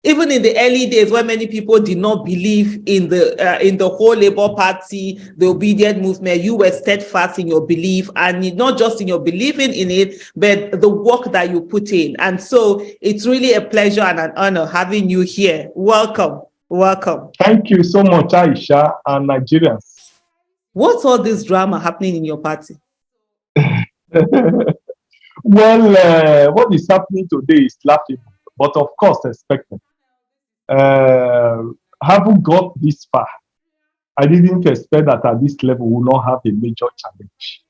Even in the early days, when many people did not believe in the whole Labour Party, the obedient movement, you were steadfast in your belief, and not just in your believing in it, but the work that you put in. And so it's really a pleasure and an honor having you here. Welcome. Welcome. Thank you so much, Aisha and Nigerians. What's all this drama happening in your party? Well, what is happening today is laughable, but of course expected. Haven't got this far. I didn't expect that at this level we will not have a major challenge.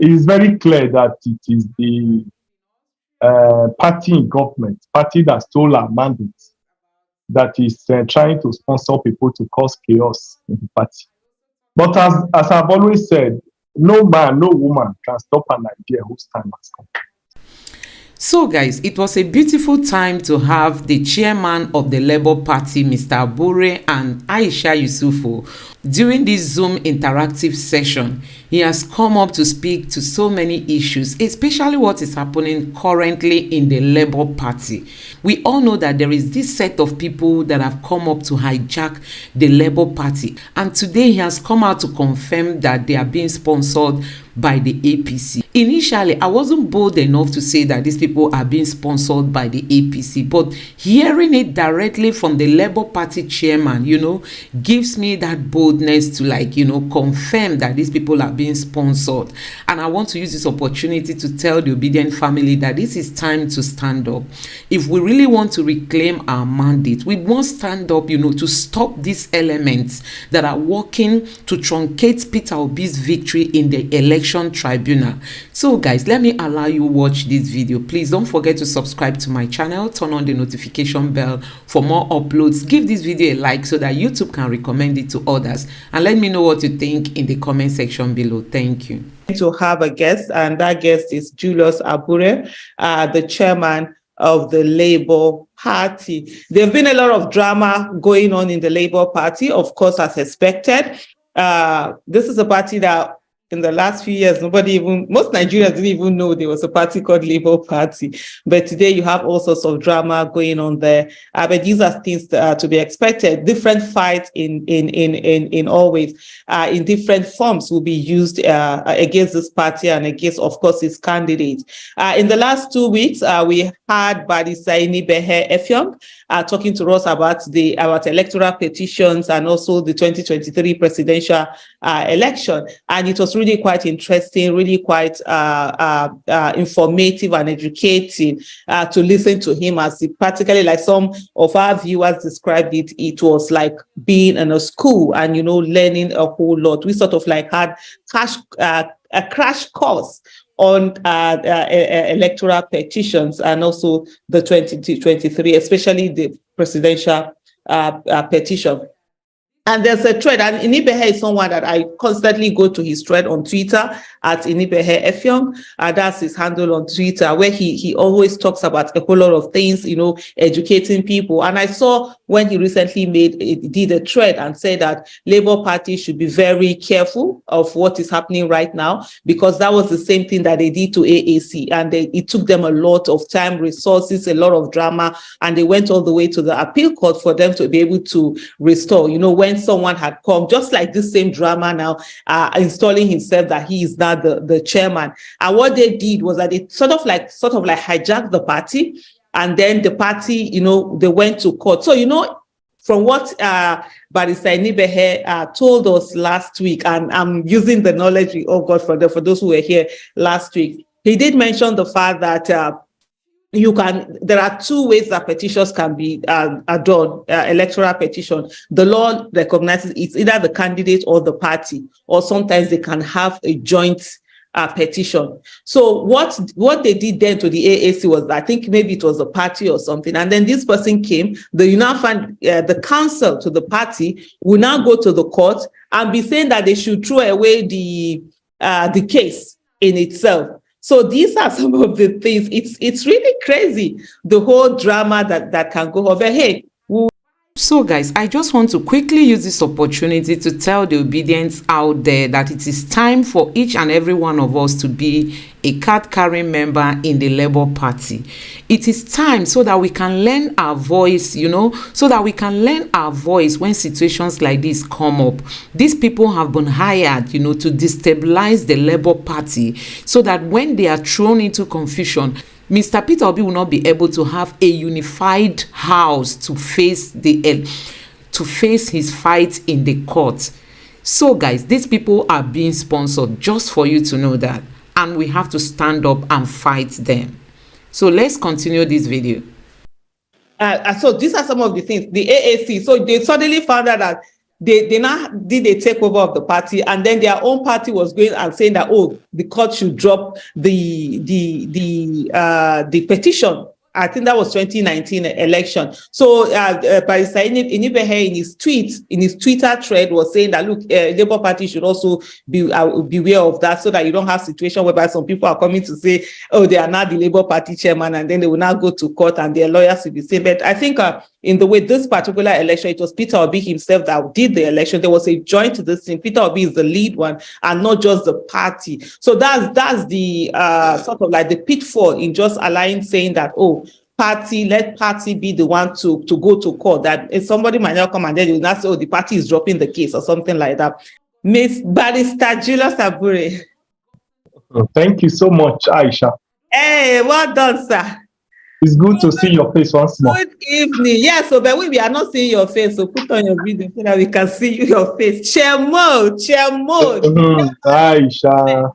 It is very clear that it is the party in government, party that stole our mandate, that is trying to sponsor people to cause chaos in the party. But as I've always said, no man, no woman can stop an idea whose time has come. So guys, it was a beautiful time to have the chairman of the Labour Party, Mr. Abure, and Aisha Yesufu. During this Zoom interactive session, he has come up to speak to so many issues, especially what is happening currently in the Labour Party. We all know that there is this set of people that have come up to hijack the Labour Party, and today he has come out to confirm that they are being sponsored by the APC. Initially, I wasn't bold enough to say that these people are being sponsored by the APC, but hearing it directly from the Labour Party chairman, gives me that boldness to confirm that these people are being sponsored. And I want to use this opportunity to tell the obedient family that this is time to stand up. If we really want to reclaim our mandate, we must stand up, to stop these elements that are working to truncate Peter Obi's victory in the election tribunal. So guys, let me allow you watch this video. Please don't forget to subscribe to my channel, turn on the notification bell for more uploads, give this video a like so that YouTube can recommend it to others, and let me know what you think in the comment section below. Thank you. To have a guest, and that guest is Julius Abure, the chairman of the Labour Party. There's been a lot of drama going on in the Labour Party, of course, as expected. This is a party that in the last few years, most Nigerians didn't even know there was a party called Labour Party. But today you have all sorts of drama going on there. But these are things to be expected. Different fights in always, in different forms will be used against this party and against, of course, its candidates. In the last 2 weeks, we had Barrister Enibehe Effiong talking to us about electoral petitions and also the 2023 presidential election. And it was really quite interesting, really quite informative and educating to listen to him, as particularly like some of our viewers described it. It was like being in a school and, learning a whole lot. We sort of like had a crash course on electoral petitions and also the 2023, especially the presidential petition. And there's a thread, and Enibehe is someone that I constantly go to his thread on Twitter at Enibehe Effiong. That's his handle on Twitter, where he always talks about a whole lot of things, educating people. And I saw when he recently did a thread and said that Labour Party should be very careful of what is happening right now, because that was the same thing that they did to AAC, and it took them a lot of time, resources, a lot of drama, and they went all the way to the appeal court for them to be able to restore. When someone had come, just like this same drama now, installing himself that he is now the chairman. And what they did was that they sort of like hijacked the party, and then the party, they went to court. So, from what Barrister Enibehe told us last week, and I'm using the knowledge for those who were here last week, he did mention the fact that there are two ways that petitions can be done, electoral petition. The law recognizes it's either the candidate or the party, or sometimes they can have a joint petition. So what they did then to the AAC was, I think maybe it was a party or something, and then this person came, the counsel to the party will now go to the court and be saying that they should throw away the case in itself. So these are some of the things. It's really crazy, the whole drama that can go over. Hey. So guys, I just want to quickly use this opportunity to tell the obedience out there that it is time for each and every one of us to be a card-carrying member in the Labour Party. It is time so that we can lend our voice, so that we can lend our voice when situations like this come up. These people have been hired, to destabilize the Labour Party so that when they are thrown into confusion, Mr. Peter Obi will not be able to have a unified house to face his fight in the court. So guys, these people are being sponsored, just for you to know that, and we have to stand up and fight them. So let's continue this video. So these are some of the things. The AAC, so they suddenly found out that they now did a takeover of the party, and then their own party was going and saying that, the court should drop the petition. I think that was 2019 election. So Barrister Inibehe in his Twitter thread was saying that, look, Labour Party should also beware of that, so that you don't have situation whereby some people are coming to say, they are now the Labour Party chairman, and then they will now go to court and their lawyers will be saying. But I think in the way this particular election, it was Peter Obi himself that did the election. There was a joint to this thing. Peter Obi is the lead one and not just the party. So that's the sort of like the pitfall in just allowing, saying that, let party be the one to go to court. That if somebody might not come and then they will not say, the party is dropping the case or something like that. Miss Barrister Julius Abure. Thank you so much, Aisha. Hey, well done, sir. It's good to see your face once more. Good evening. Yes, so but we are not seeing your face, so put on your video so that we can see your face. Chairmo. Aisha.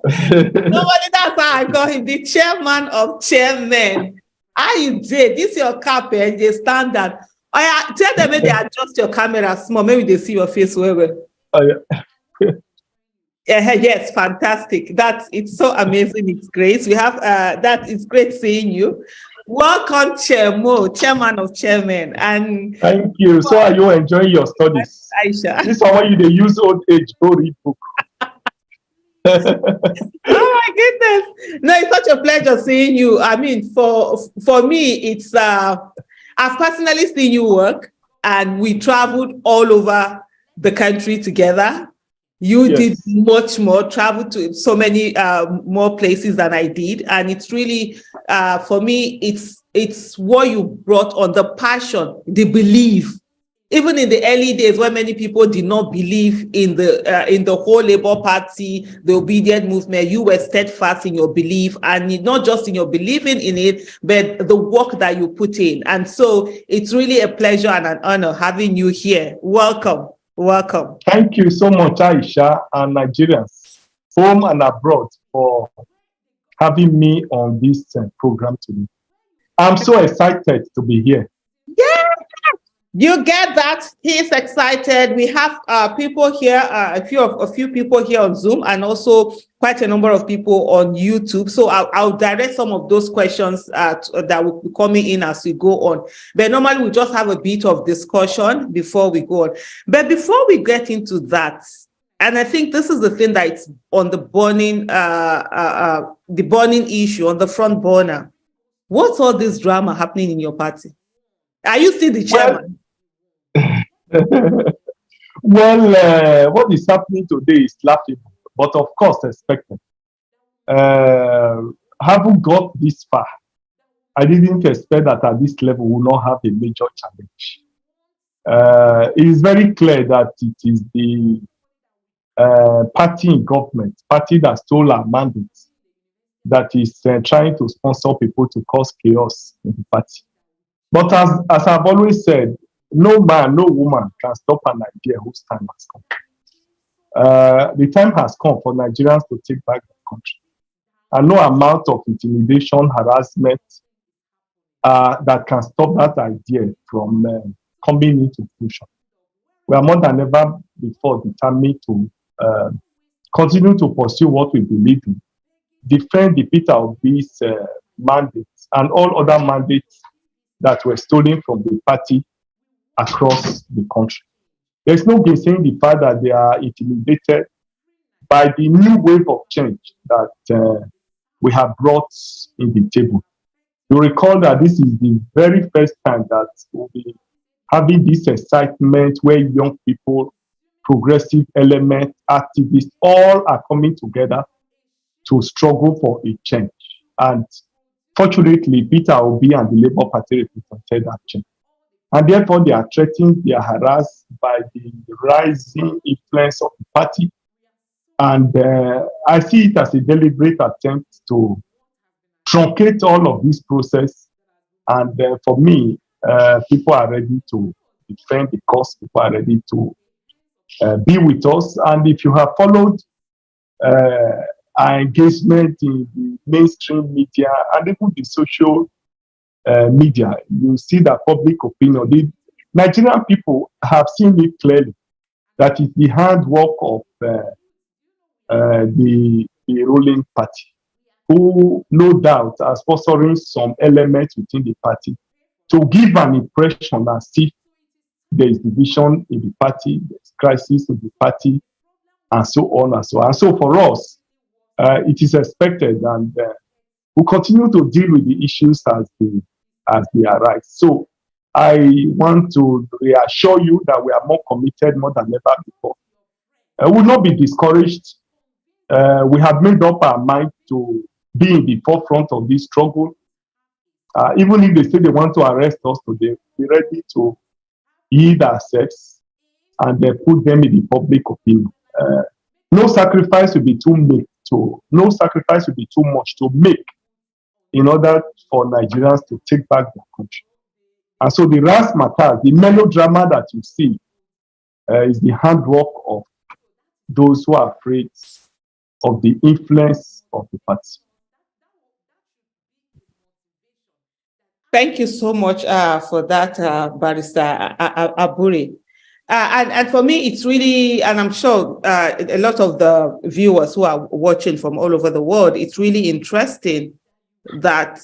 Nobody, that's how I call him, the chairman of chairmen. How you did? This your cap and they standard. Tell them maybe adjust your camera small, maybe they see your face well. Yes, fantastic. It's so amazing. It's great. We have it's great seeing you. Welcome, Chairmo, chairman of chairmen. And thank you. So are you enjoying your studies? Aisha. This is why you use old age go read book. Oh my goodness. No, it's such a pleasure seeing you. I mean, for me, it's I've personally seen you work, and we traveled all over the country together. You did much more, traveled to so many more places than I did. And it's really, for me, it's what you brought on, the passion, the belief. Even in the early days when many people did not believe in the whole Labour Party, the obedient movement, you were steadfast in your belief, and not just in your believing in it, but the work that you put in. And so it's really a pleasure and an honor having you here. Welcome. Welcome. Thank you so much, Aisha, and Nigerians, home and abroad, for having me on this program today. I'm so excited to be here. Yeah, you get that. He's excited. We have people here, a few people here on Zoom, and also quite a number of people on YouTube. So I'll direct some of those questions that will be coming in as we go on. But normally we just have a bit of discussion before we go on. But before we get into that, and I think this is the thing that's on the burning issue, on the front burner. What's all this drama happening in your party? Are you still the chairman? Well, what is happening today is laughable, but of course expected. Haven't got this far. I didn't expect that at this level we will not have a major challenge. It is very clear that it is the party in government, party that stole our mandate, that is trying to sponsor people to cause chaos in the party. But as I've always said, no man, no woman can stop an idea whose time has come. The time has come for Nigerians to take back the country. And no amount of intimidation, harassment that can stop that idea from coming into fruition. We are more than ever before determined to continue to pursue what we believe in, defend the Peter Obi's mandates and all other mandates that were stolen from the party across the country. There's no saying the fact that they are intimidated by the new wave of change that we have brought in the table. You recall that this is the very first time that we'll be having this excitement where young people, progressive elements, activists, all are coming together to struggle for a change. And fortunately, Peter Obi and the Labour Party represented that change. And therefore, they are threatened, they are harassed by the rising influence of the party. And I see it as a deliberate attempt to truncate all of this process. And for me, people are ready to defend the cause, people are ready to be with us. And if you have followed our engagement in the mainstream media and even the social media, you see that public opinion, the Nigerian people have seen it clearly that it's the handwork of the ruling party, who no doubt are sponsoring some elements within the party to give an impression as if there is division in the party, there's crisis in the party, and so on and so on. And so for us, it is expected, and we'll continue to deal with the issues as they arise. So I want to reassure you that we are more committed more than ever before. We will not be discouraged. We have made up our mind to be in the forefront of this struggle. Even if they say they want to arrest us today, we're ready to yield ourselves and put them in the public opinion. No sacrifice will be no sacrifice will be too much to make in order for Nigerians to take back their country. And so the razzmatazz, the melodrama that you see, is the handwork of those who are afraid of the influence of the party. Thank you so much for that, Barrister Abure. And for me, it's really, and I'm sure a lot of the viewers who are watching from all over the world, it's really interesting that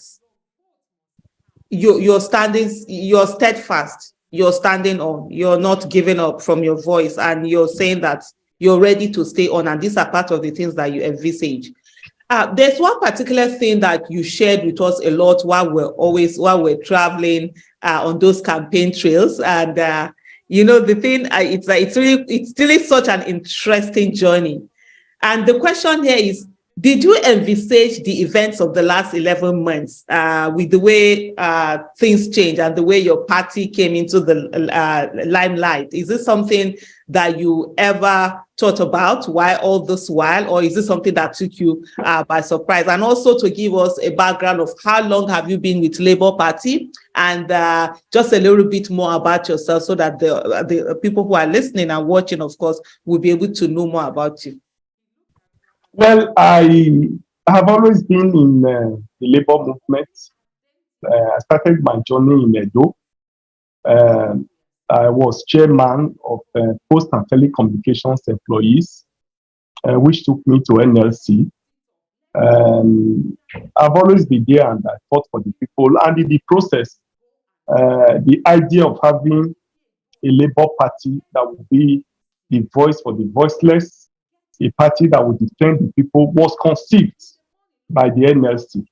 you're steadfast, you're standing on, you're not giving up from your voice, and you're saying that you're ready to stay on. And these are part of the things that you envisage. There's one particular thing that you shared with us a lot while we're traveling on those campaign trails. And the thing, it's really such an interesting journey. And the question here is, did you envisage the events of the last 11 months with the way things changed and the way your party came into the limelight? Is this something that you ever thought about all this while, or is this something that took you by surprise? And also to give us a background of how long have you been with Labour Party, and just a little bit more about yourself, so that the people who are listening and watching, of course, will be able to know more about you. Well, I have always been in the labor movement. I started my journey in Edo. I was chairman of Post and Telecommunications Employees, which took me to NLC. I've always been there, and I fought for the people. And in the process, the idea of having a labor party that would be the voice for the voiceless, a party that would defend the people, was conceived by the NLC.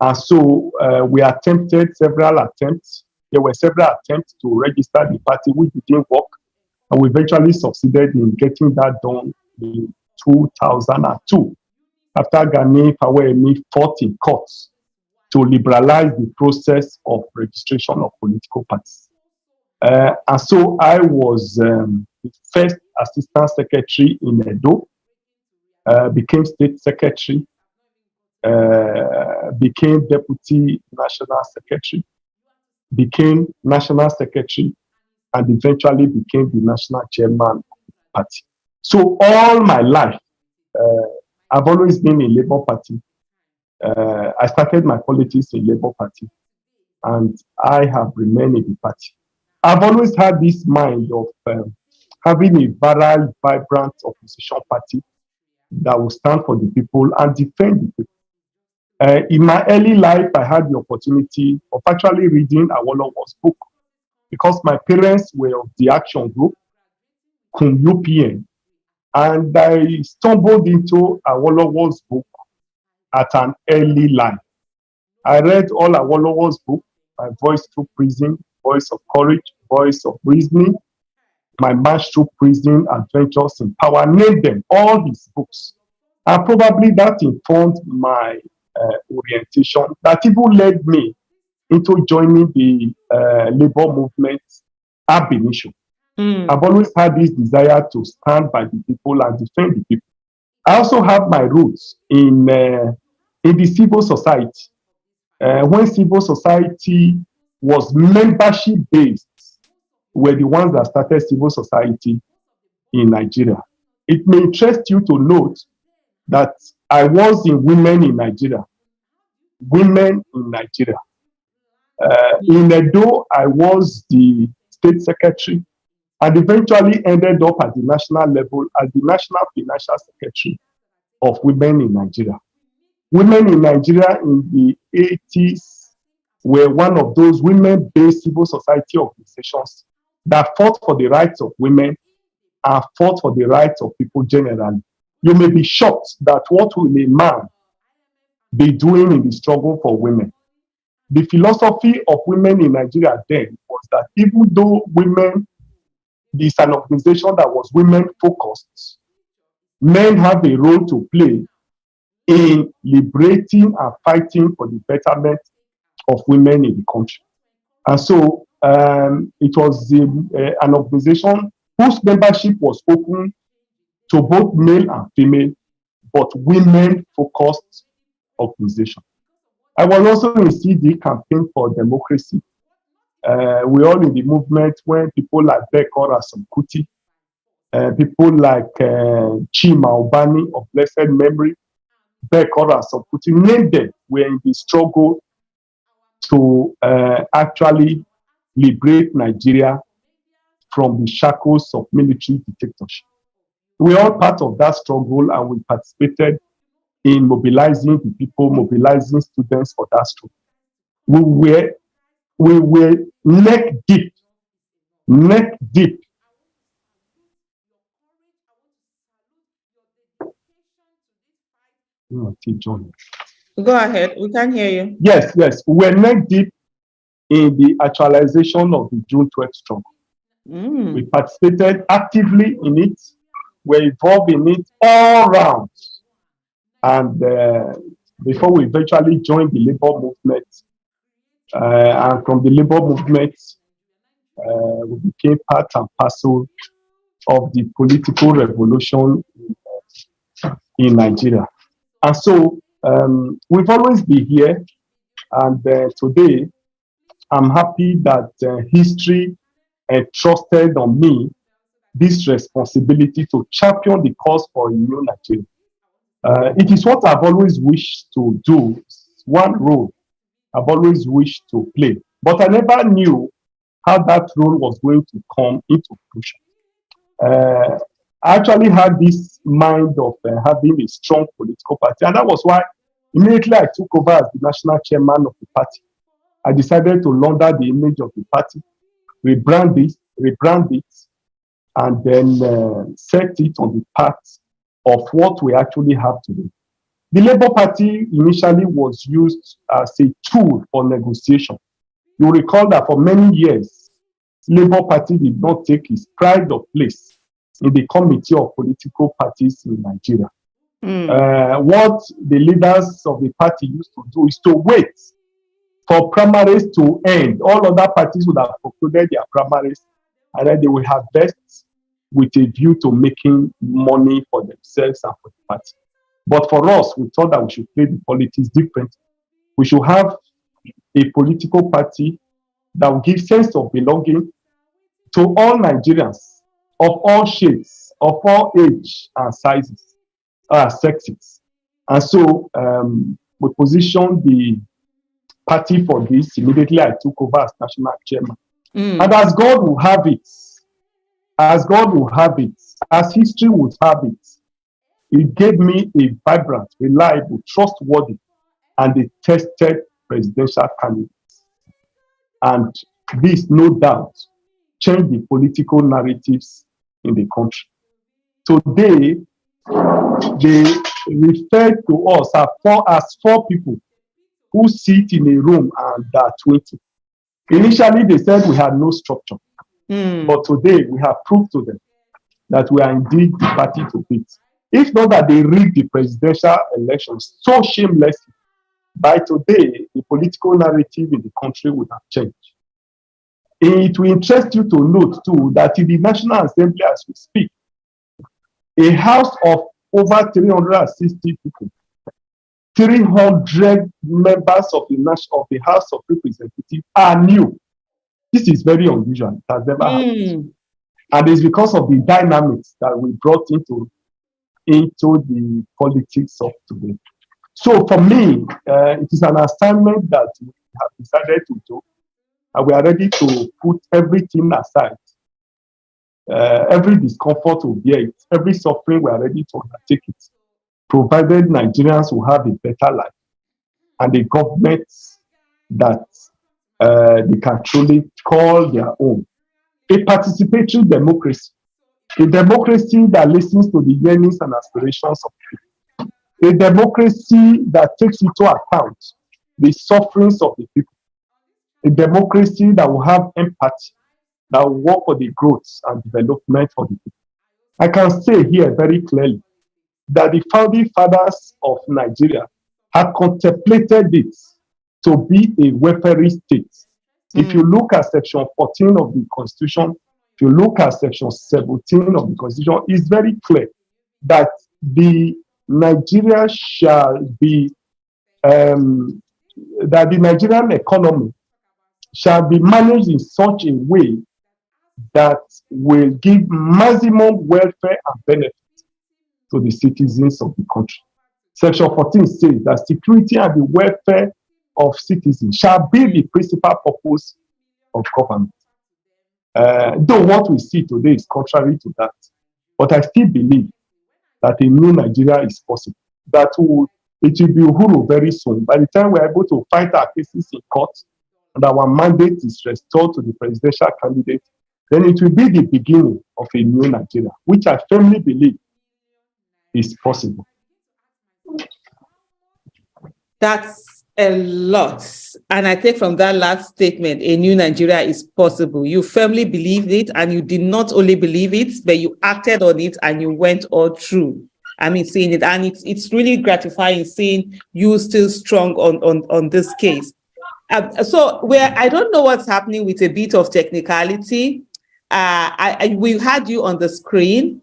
And so we attempted several attempts. There were several attempts to register the party, which didn't work. And we eventually succeeded in getting that done in 2002, after Gani Fawemi fought in courts to liberalize the process of registration of political parties. And so I was the first assistant secretary in Edo, became state secretary, became deputy national secretary, became national secretary, and eventually became the national chairman of the party. So all my life, I've always been in Labour Party. I started my politics in Labour Party, and I have remained in the party. I've always had this mind of having a viral, vibrant opposition party that will stand for the people and defend the people. In my early life, I had the opportunity of actually reading Awolowo's book, because my parents were of the action group, UPN, and I stumbled into Awolowo's book at an early life. I read all Awolowo's book, My Voice Through Prison, Voice of Courage, Voice of Reasoning, My March Through Prison, Adventures in Power, name them, all his books. And probably that informed my orientation, that even led me into joining the labor movement ab initio. I've always had this desire to stand by the people and defend the people. I also have my roots in the civil society. When civil society was membership based, were the ones that started civil society in Nigeria. It may interest you to note that I was in Women in Nigeria. Women in Nigeria. In Edo, I was the state secretary and eventually ended up at the national level as the national financial secretary of Women in Nigeria. Women in Nigeria in the 80s were one of those women-based civil society organizations that fought for the rights of women and fought for the rights of people generally. You may be shocked that what will a man be doing in the struggle for women? The philosophy of Women in Nigeria then was that even though women is an organization that was women-focused, men have a role to play in liberating and fighting for the betterment of women in the country. And so it was an organization whose membership was open to both male and female, but women-focused organization. I was also in CD Campaign for Democracy. We all in the movement when people like Bekora Kuti, people like Chima Obani of blessed memory, Bekora Kuti, name them, were in the struggle to actually liberate Nigeria from the shackles of military dictatorship. We are all part of that struggle and we participated in mobilizing the people, mobilizing students for that struggle. We were neck deep. Go ahead, we can hear you. Yes, we were neck deep in the actualization of the June 12th struggle. We participated actively in it, were involved in it all round. And before we eventually joined the labor movement, and from the labor movement, we became part and parcel of the political revolution in Nigeria. And so we've always been here, and today I'm happy that history entrusted on me this responsibility to champion the cause for a new Nigeria. It is what I've always wished to do, one role I've always wished to play, but I never knew how that role was going to come into fruition. I actually had this mind of having a strong political party, and that was why immediately I took over as the national chairman of the party. I decided to launder the image of the party, rebrand it, and then set it on the path of what we actually have today. The Labour Party initially was used as a tool for negotiation. You recall that for many years, Labour Party did not take its pride of place in the committee of political parties in Nigeria. What the leaders of the party used to do is to wait for primaries to end. All other parties would have concluded their primaries, and then they will have vests with a view to making money for themselves and for the party. But for us, we thought that we should play the politics differently. We should have a political party that will give sense of belonging to all Nigerians of all shades, of all age and sizes, sexes. And so we positioned the party for this. Immediately I took over as national chairman. And as God will have it, as history would have it, it gave me a vibrant, reliable, trustworthy, and a tested presidential candidate. And this, no doubt, changed the political narratives in the country. Today, they refer to us as four people who sit in a room and are 20. Initially, they said we had no structure. But today, we have proved to them that we are indeed the party to beat. If not that they rigged the presidential elections so shamelessly, by today, the political narrative in the country would have changed. It will interest you to note, too, that in the National Assembly, as we speak, a house of over 360 people, 300 members of the House of Representatives are new. This is very unusual. It has never happened. And it's because of the dynamics that we brought into the politics of today. So for me, it is an assignment that we have decided to do, and we are ready to put everything aside. Every discomfort will bear it, every suffering we are ready to undertake it, provided Nigerians will have a better life and a government that they can truly call their own. A participatory democracy, a democracy that listens to the yearnings and aspirations of people, a democracy that takes into account the sufferings of the people, a democracy that will have empathy, that will work for the growth and development for the people. I can say here very clearly that the founding fathers of Nigeria have contemplated it to be a welfare state. If you look at section 14 of the Constitution, if you look at section 17 of the Constitution, it's very clear that the Nigeria shall be that the Nigerian economy shall be managed in such a way that will give maximum welfare and benefit to the citizens of the country. Section 14 says that security and the welfare of citizens shall be the principal purpose of government. Though what we see today is contrary to that, but I still believe that a new Nigeria is possible. It will be Uhuru very soon. By the time we are able to fight our cases in court and our mandate is restored to the presidential candidate, then it will be the beginning of a new Nigeria, which I firmly believe is possible. That's a lot. And I take from that last statement, a new Nigeria is possible. You firmly believed it, and you did not only believe it, but you acted on it and you went all through. I mean, seeing it, and it's really gratifying seeing you still strong on this case. So I don't know what's happening with a bit of technicality. We had you on the screen,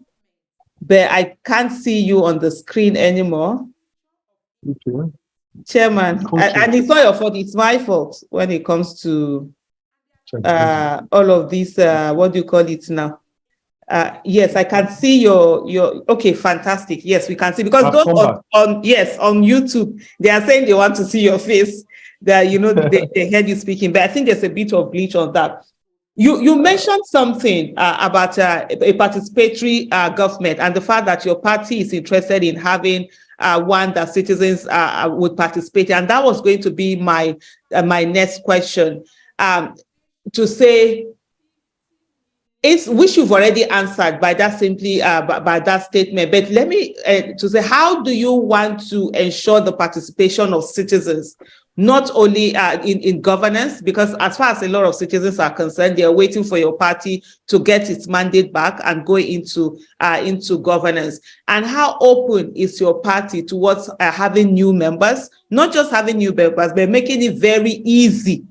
but I can't see you on the screen anymore. Okay. Chairman, and it's not your fault, it's my fault when it comes to all of these, what do you call it now? Yes, I can see your okay, fantastic. Yes, we can see, because those on YouTube, they are saying they want to see your face, that they heard you speaking, but I think there's a bit of glitch on that. You mentioned something about a participatory government, and the fact that your party is interested in having one that citizens would participate, and that was going to be my next question. To say, which you've already answered by that by that statement, but let me to say, how do you want to ensure the participation of citizens, not only in governance, because as far as a lot of citizens are concerned, they are waiting for your party to get its mandate back and go into governance. And how open is your party towards having new members, not just having new members, but making it very easy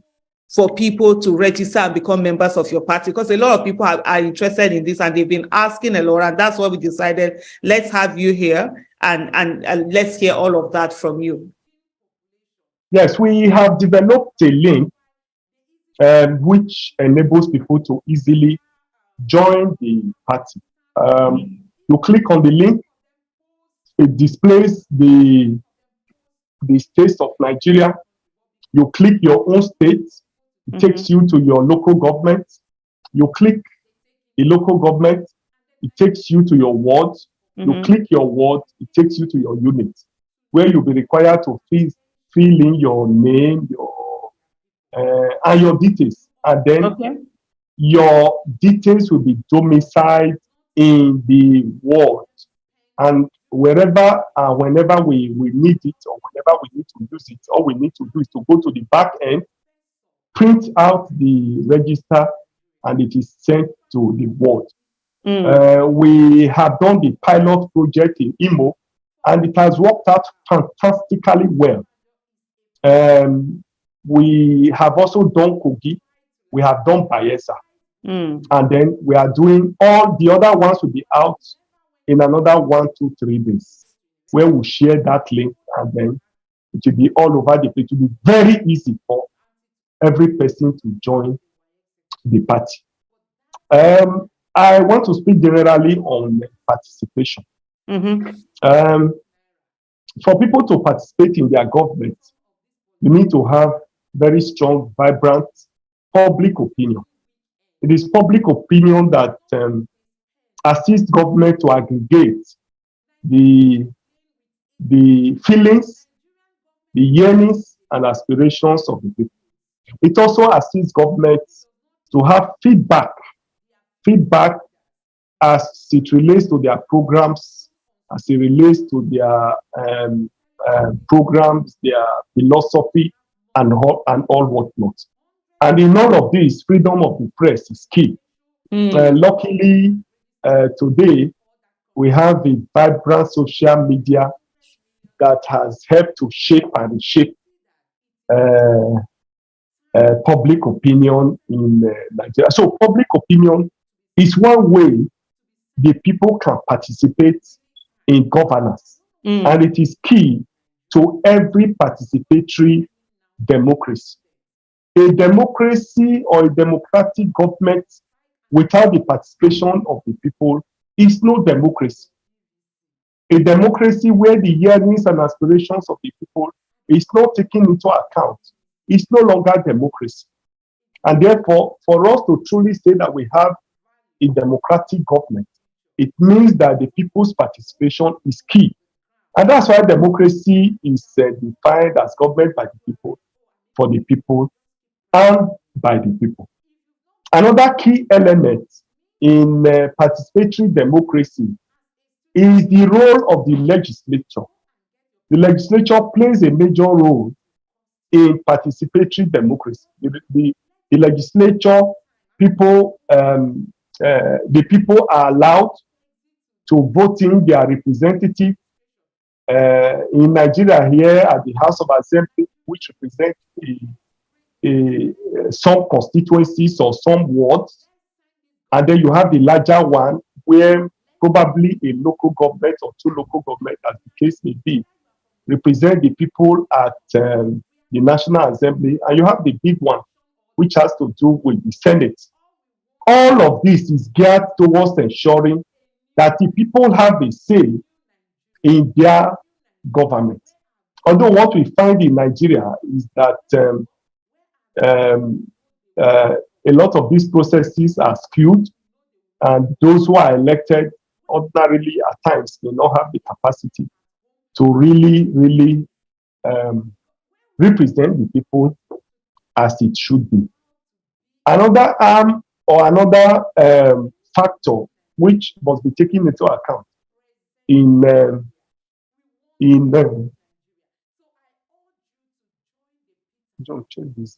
for people to register and become members of your party? Because a lot of people are interested in this, and they've been asking a lot, and that's why we decided, let's have you here and let's hear all of that from you. Yes, we have developed a link which enables people to easily join the party. You click on the link, it displays the states of Nigeria. You click your own state, it takes you to your local government. You click the local government, it takes you to your ward. You click your ward, it takes you to your unit, where you'll be required to fill in your name, and your details. And then your details will be domiciled in the ward. And wherever and whenever we need it, or whenever we need to use it, all we need to do is to go to the back end, print out the register, and it is sent to the ward. We have done the pilot project in Imo, and it has worked out fantastically well. We have also done Kogi, we have done Bayelsa, and then we are doing all the other ones will be out in another 1, 2, 3 days, where we share that link, and then it will be all over the place. It will be very easy for every person to join the party. I want to speak generally on participation. For people to participate in their government, you need to have very strong, vibrant public opinion. It is public opinion that assists government to aggregate the feelings, the yearnings, and aspirations of the people. It also assists government to have feedback as it relates to their programs, as it relates to their programs, their philosophy, and all whatnot. And in all of this, freedom of the press is key. Luckily, today, we have a vibrant social media that has helped to shape and reshape public opinion in Nigeria. So public opinion is one way the people can participate in governance. And it is key to every participatory democracy. A democracy or a democratic government without the participation of the people is no democracy. A democracy where the yearnings and aspirations of the people is not taken into account is no longer democracy. And therefore, for us to truly say that we have a democratic government, it means that the people's participation is key. And that's why democracy is defined as government by the people, for the people, and by the people. Another key element in participatory democracy is the role of the legislature. The legislature plays a major role in participatory democracy. The legislature, the people are allowed to vote in their representative. In Nigeria, here at the House of Assembly, which represents some constituencies or some wards, and then you have the larger one where probably a local government or 2 local governments, as the case may be, represent the people at the National Assembly, and you have the big one, which has to do with the Senate. All of this is geared towards ensuring that the people have a say in their government. Although what we find in Nigeria is that a lot of these processes are skewed, and those who are elected ordinarily at times may not have the capacity to really represent the people as it should be. Another arm or another factor which must be taken into account in John, check this.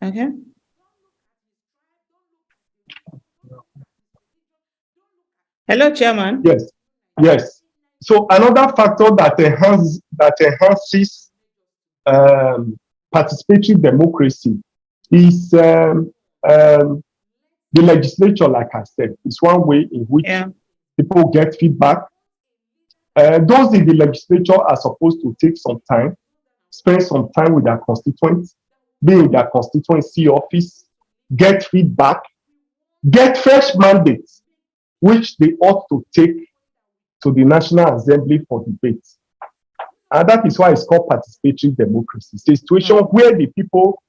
Okay. Hello, Chairman. Yes. So another factor that enhances participatory democracy is the legislature. Like I said, it's one way in which people get feedback. Those in the legislature are supposed to take some time, spend some time with their constituents, be in their constituency office, get feedback, get fresh mandates, which they ought to take to the National Assembly for debate. And that is why it's called participatory democracy. It's a situation where the people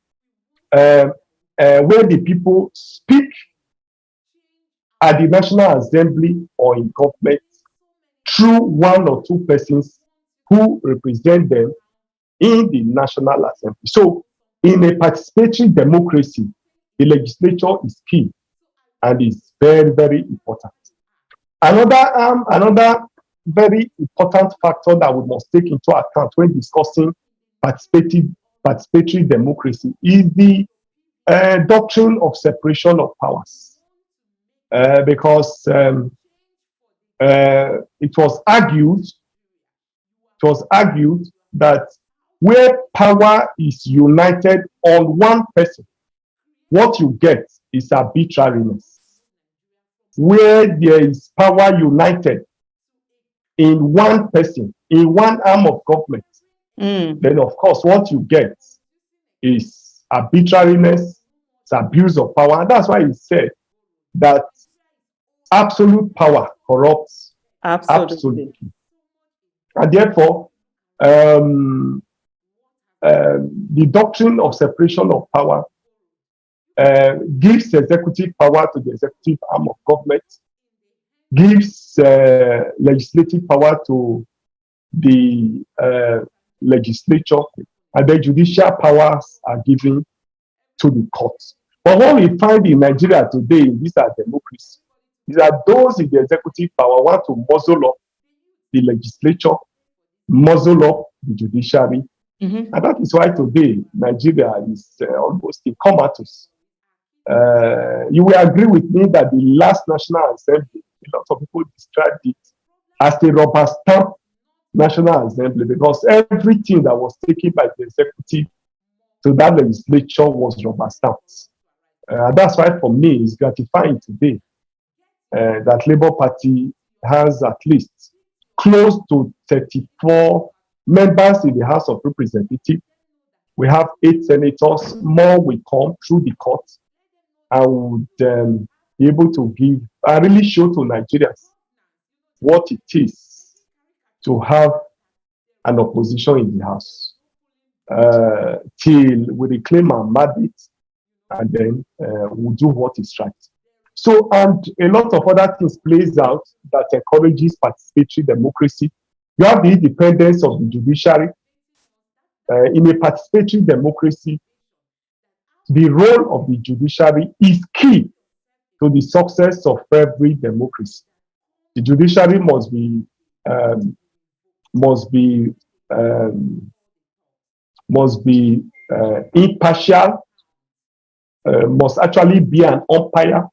speak at the National Assembly or in government through 1 or 2 persons who represent them in the National Assembly. So in a participatory democracy, the legislature is key and is very, very important. Another very important factor that we must take into account when discussing participatory democracy is the doctrine of separation of powers. because it was argued that where power is united on one person, what you get is arbitrariness. Where there is power united in one person, in one arm of government, then of course what you get is arbitrariness, it's abuse of power. And that's why he said that absolute power corrupts absolutely. And therefore, the doctrine of separation of power gives executive power to the executive arm of government, gives legislative power to the legislature, and the judicial powers are given to the courts. But what we find in Nigeria today, these are democracy, is that those in the executive power want to muzzle up the legislature, muzzle up the judiciary. And that is why today Nigeria is almost in comatose. You will agree with me that the last National Assembly, a lot of people described it as a rubber stamp National Assembly, because everything that was taken by the executive to that legislature was rubber stamps. That's why for me it's gratifying today that Labour Party has at least close to 34 members in the House of Representatives. We have 8 senators, more will come through the court, and would be able to give and really show to Nigerians what it is to have an opposition in the House till we reclaim our mandate, and then we'll do what is right. So, and a lot of other things plays out that encourages participatory democracy. You have the independence of the judiciary. In a participatory democracy, the role of the judiciary is key to the success of every democracy. The judiciary must be impartial, must actually be an umpire.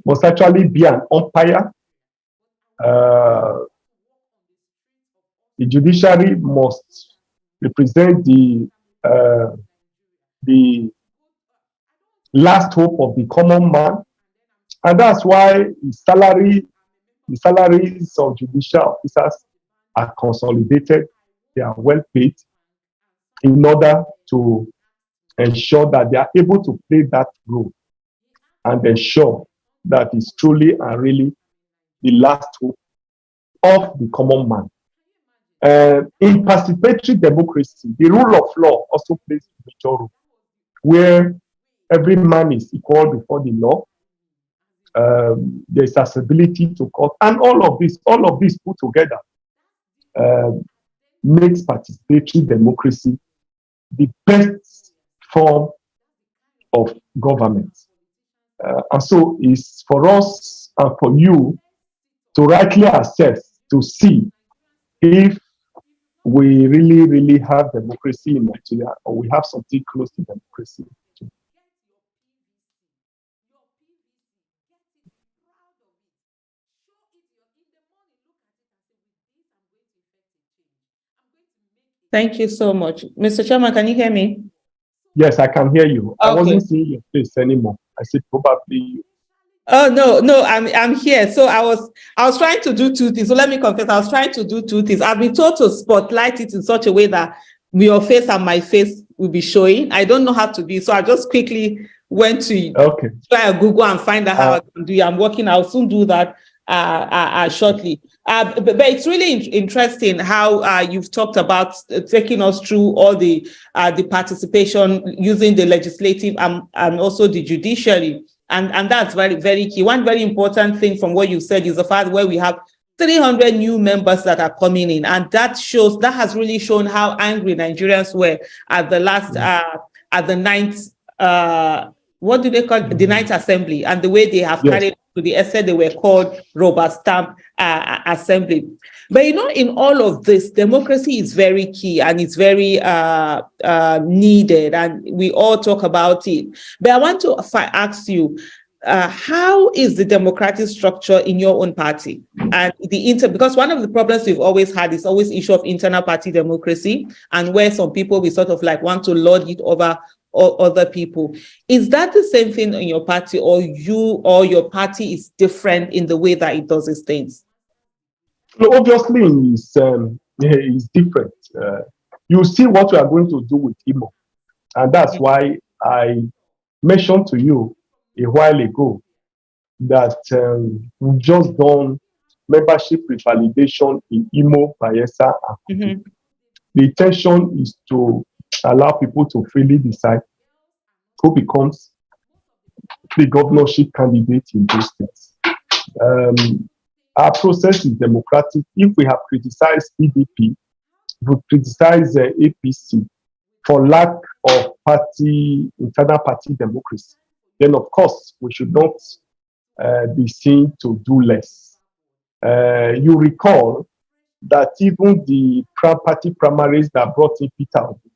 Must actually be an umpire. The judiciary must represent the last hope of the common man, and that's why the salaries of judicial officers are consolidated. They are well paid in order to ensure that they are able to play that role and ensure that it's truly and really the last hope of the common man. In participatory democracy, the rule of law also plays a major role, where every man is equal before the law. There's accessibility to court, and all of this put together makes participatory democracy the best form of government. And so it's for us and for you to rightly assess, to see if we really have democracy in Nigeria, or we have something close to democracy. Thank you so much. Mr. Chairman, can you hear me? Yes, I can hear you. Okay. I wasn't seeing your face anymore. I said probably you. Oh no, I'm here. So I was trying to do 2 things. So let me confess, I was trying to do 2 things. I've been told to spotlight it in such a way that your face and my face will be showing. I don't know how to do, so I just quickly went to try to Google and find out how I can do it. I'm working. I'll soon do that shortly. But it's really interesting how you've talked about taking us through all the participation using the legislative and also the judiciary. And that's very, very key. One very important thing from what you said is the fact where we have 300 new members that are coming in. And that has really shown how angry Nigerians were at the last, at the 9th, what do they call it? The 9th assembly, and the way they have carried to the essay they were called rubber stamp assembly. But in all of this, democracy is very key and it's very needed, and we all talk about it. But I want to ask you, how is the democratic structure in your own party? And because one of the problems we've always had is always issue of internal party democracy, and where some people we sort of like want to lord it over other people. Is that the same thing in your party, or your party is different in the way that it does its things? No, obviously, it's different. You see what we are going to do with Imo, and that's why I mentioned to you a while ago that we've just done membership revalidation in Imo, Bayelsa, and Mm-hmm. the intention is to allow people to freely decide who becomes the governorship candidate in those states. Our process is democratic. If we have criticized PDP, we criticize APC for lack of internal party democracy, then of course we should not be seen to do less. You recall that even the party primaries that brought in Peter Obi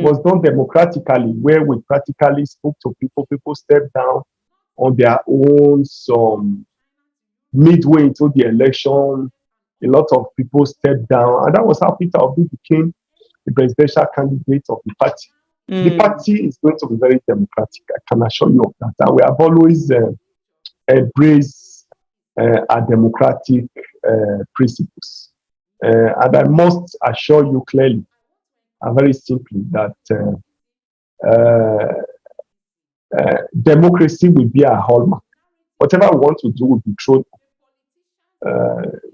was done democratically, where we practically spoke to people. People stepped down on their own. Some midway into the election, a lot of people stepped down, and that was how Peter Obi became the presidential candidate of the party. The party is going to be very democratic, I can assure you of that. And we have always embraced our democratic principles. And I must assure you clearly and very simply that democracy will be our hallmark. Whatever we want to do will be thrown.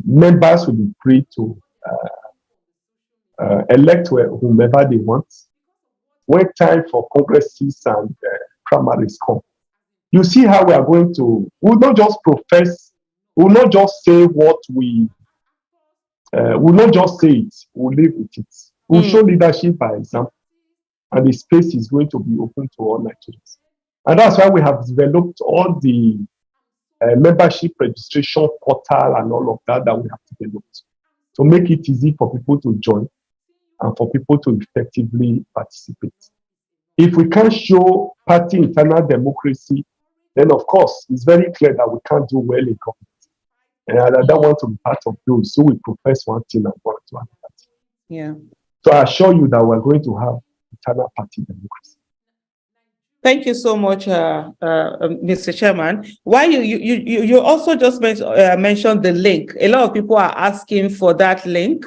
Members will be free to elect whomever they want. When time for congresses and primaries come, you see how we are going to, we'll not just profess, we'll not just say what we'll not just say it, we'll live with it. We'll show leadership by example, and the space is going to be open to all Nigerians. And that's why we have developed all the membership registration portal and all of that we have developed to make it easy for people to join and for people to effectively participate. If we can't show party internal democracy, then of course it's very clear that we can't do well in government. And I don't want to be part of those who will profess one thing and want to another thing. Yeah. So I assure you that we're going to have internal party democracy. Thank you so much, Mr. Chairman. Why you also just mentioned the link. A lot of people are asking for that link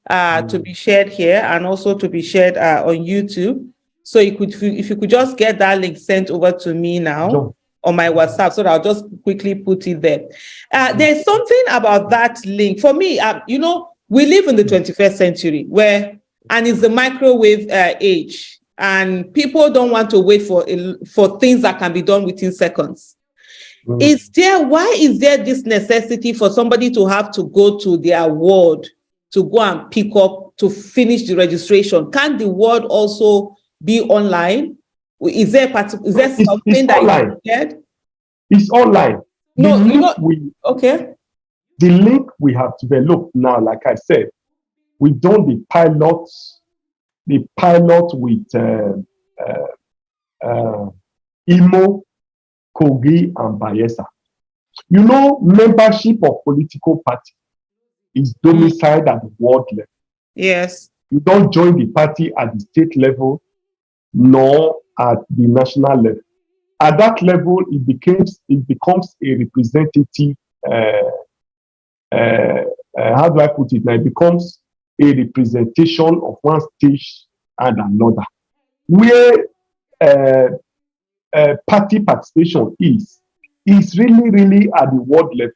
to be shared here and also to be shared on YouTube. So if you could just get that link sent over to me now on my WhatsApp, so that I'll just quickly put it there. There's something about that link. For me, we live in the 21st century and it's the microwave age. And people don't want to wait for things that can be done within seconds. Why is there this necessity for somebody to have to go to their ward to go and pick up to finish the registration? Can the ward also be online? Is there something that online. You shared? It's online. No, okay. The link we have developed now, like I said, we've done the pilot with Imo, Kogi, and Bayelsa. Membership of political party is domiciled at the ward level. Yes. You don't join the party at the state level nor at the national level. At that level, it becomes a representative. How do I put it now? It becomes a representation of one stage and another. Where party participation is really, really at the ward level,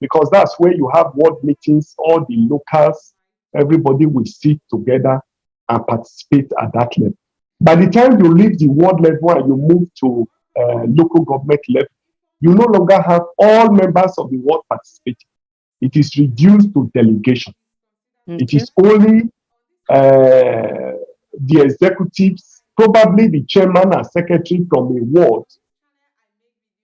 because that's where you have ward meetings, all the locals, everybody will sit together and participate at that level. By the time you leave the ward level and you move to local government level, you no longer have all members of the ward participating. It is reduced to delegation. Okay. It is only the executives, probably the chairman and secretary from a ward,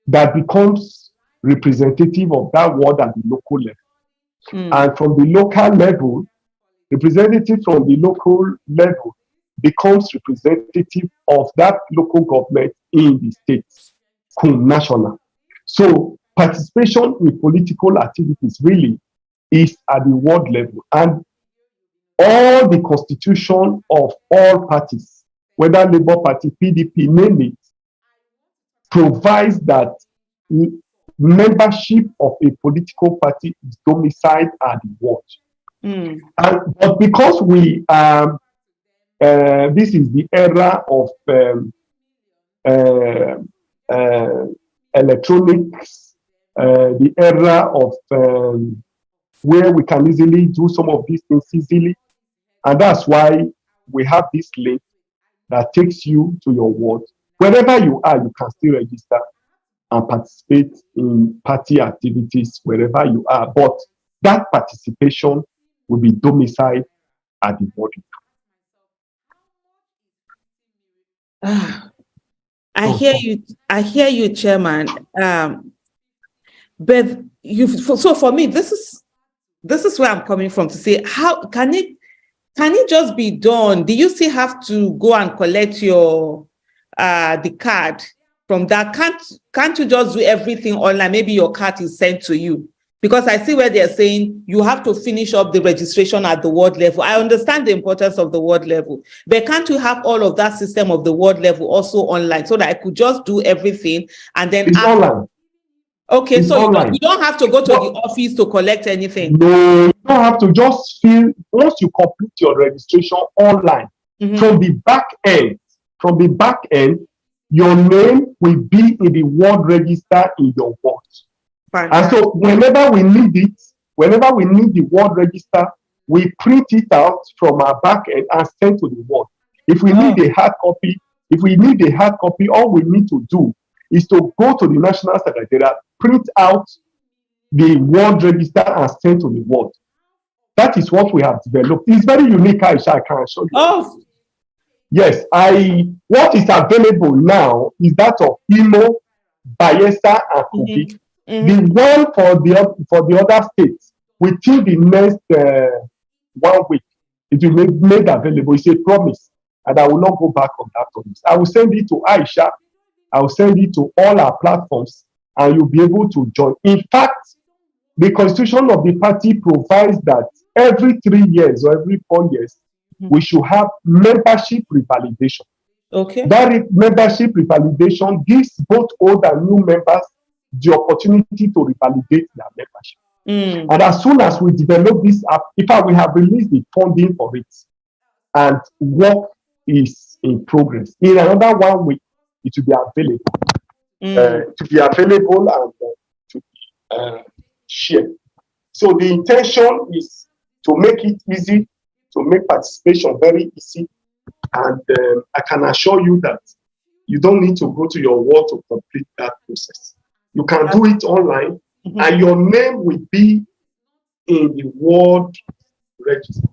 that becomes representative of that ward at the local level. And from the local level, representative from the local level becomes representative of that local government in the state, national. So participation in political activities really is at the ward level. And all the constitution of all parties, whether Labour Party, PDP, name it, provides that membership of a political party is domiciled at the ward. But because we this is the era of electronics, the era of where we can easily do some of these things easily. And that's why we have this link that takes you to your ward. Wherever you are, you can still register and participate in party activities wherever you are. But that participation will be domiciled at the ward. I hear you, Chairman. But so for me, this is where I'm coming from to say, how can it just be done? Do you still have to go and collect your the card from that? Can't you just do everything online? Maybe your card is sent to you. Because I see where they're saying you have to finish up the registration at the ward level. I understand the importance of the ward level, but can't you have all of that system of the ward level also online so that I could just do everything and then it's online? Okay, it's so online. You don't have to go to the office to collect anything. No, you don't have to. Just fill once you complete your registration online. From the back end, your name will be in the ward register in your ward. And so whenever we need the ward register, we print it out from our back end and send to the ward. If we need a hard copy, all we need to do is to go to the National Secretariat, print out the ward register and send to the ward. That is what we have developed. It's very unique, Aisha, I can show you. Oh. Yes, what is available now is that of Imo, Bayelsa, and Kogi. The one for the other states, within the next 1 week, it will be made available. It's a promise, and I will not go back on that promise. I will send it to Aisha. I will send it to all our platforms, and you'll be able to join. In fact, the constitution of the party provides that every 3 years or every 4 years, we should have membership revalidation. Okay. That membership revalidation gives both old and new members the opportunity to revalidate their membership. And as soon as we develop this app, in fact, we have released the funding for it, and work is in progress. In another 1 week, it will be available. And to be shared. So the intention is to make it easy, to make participation very easy, and I can assure you that you don't need to go to your ward to complete that process. You can do it online, and your name will be in the ward register.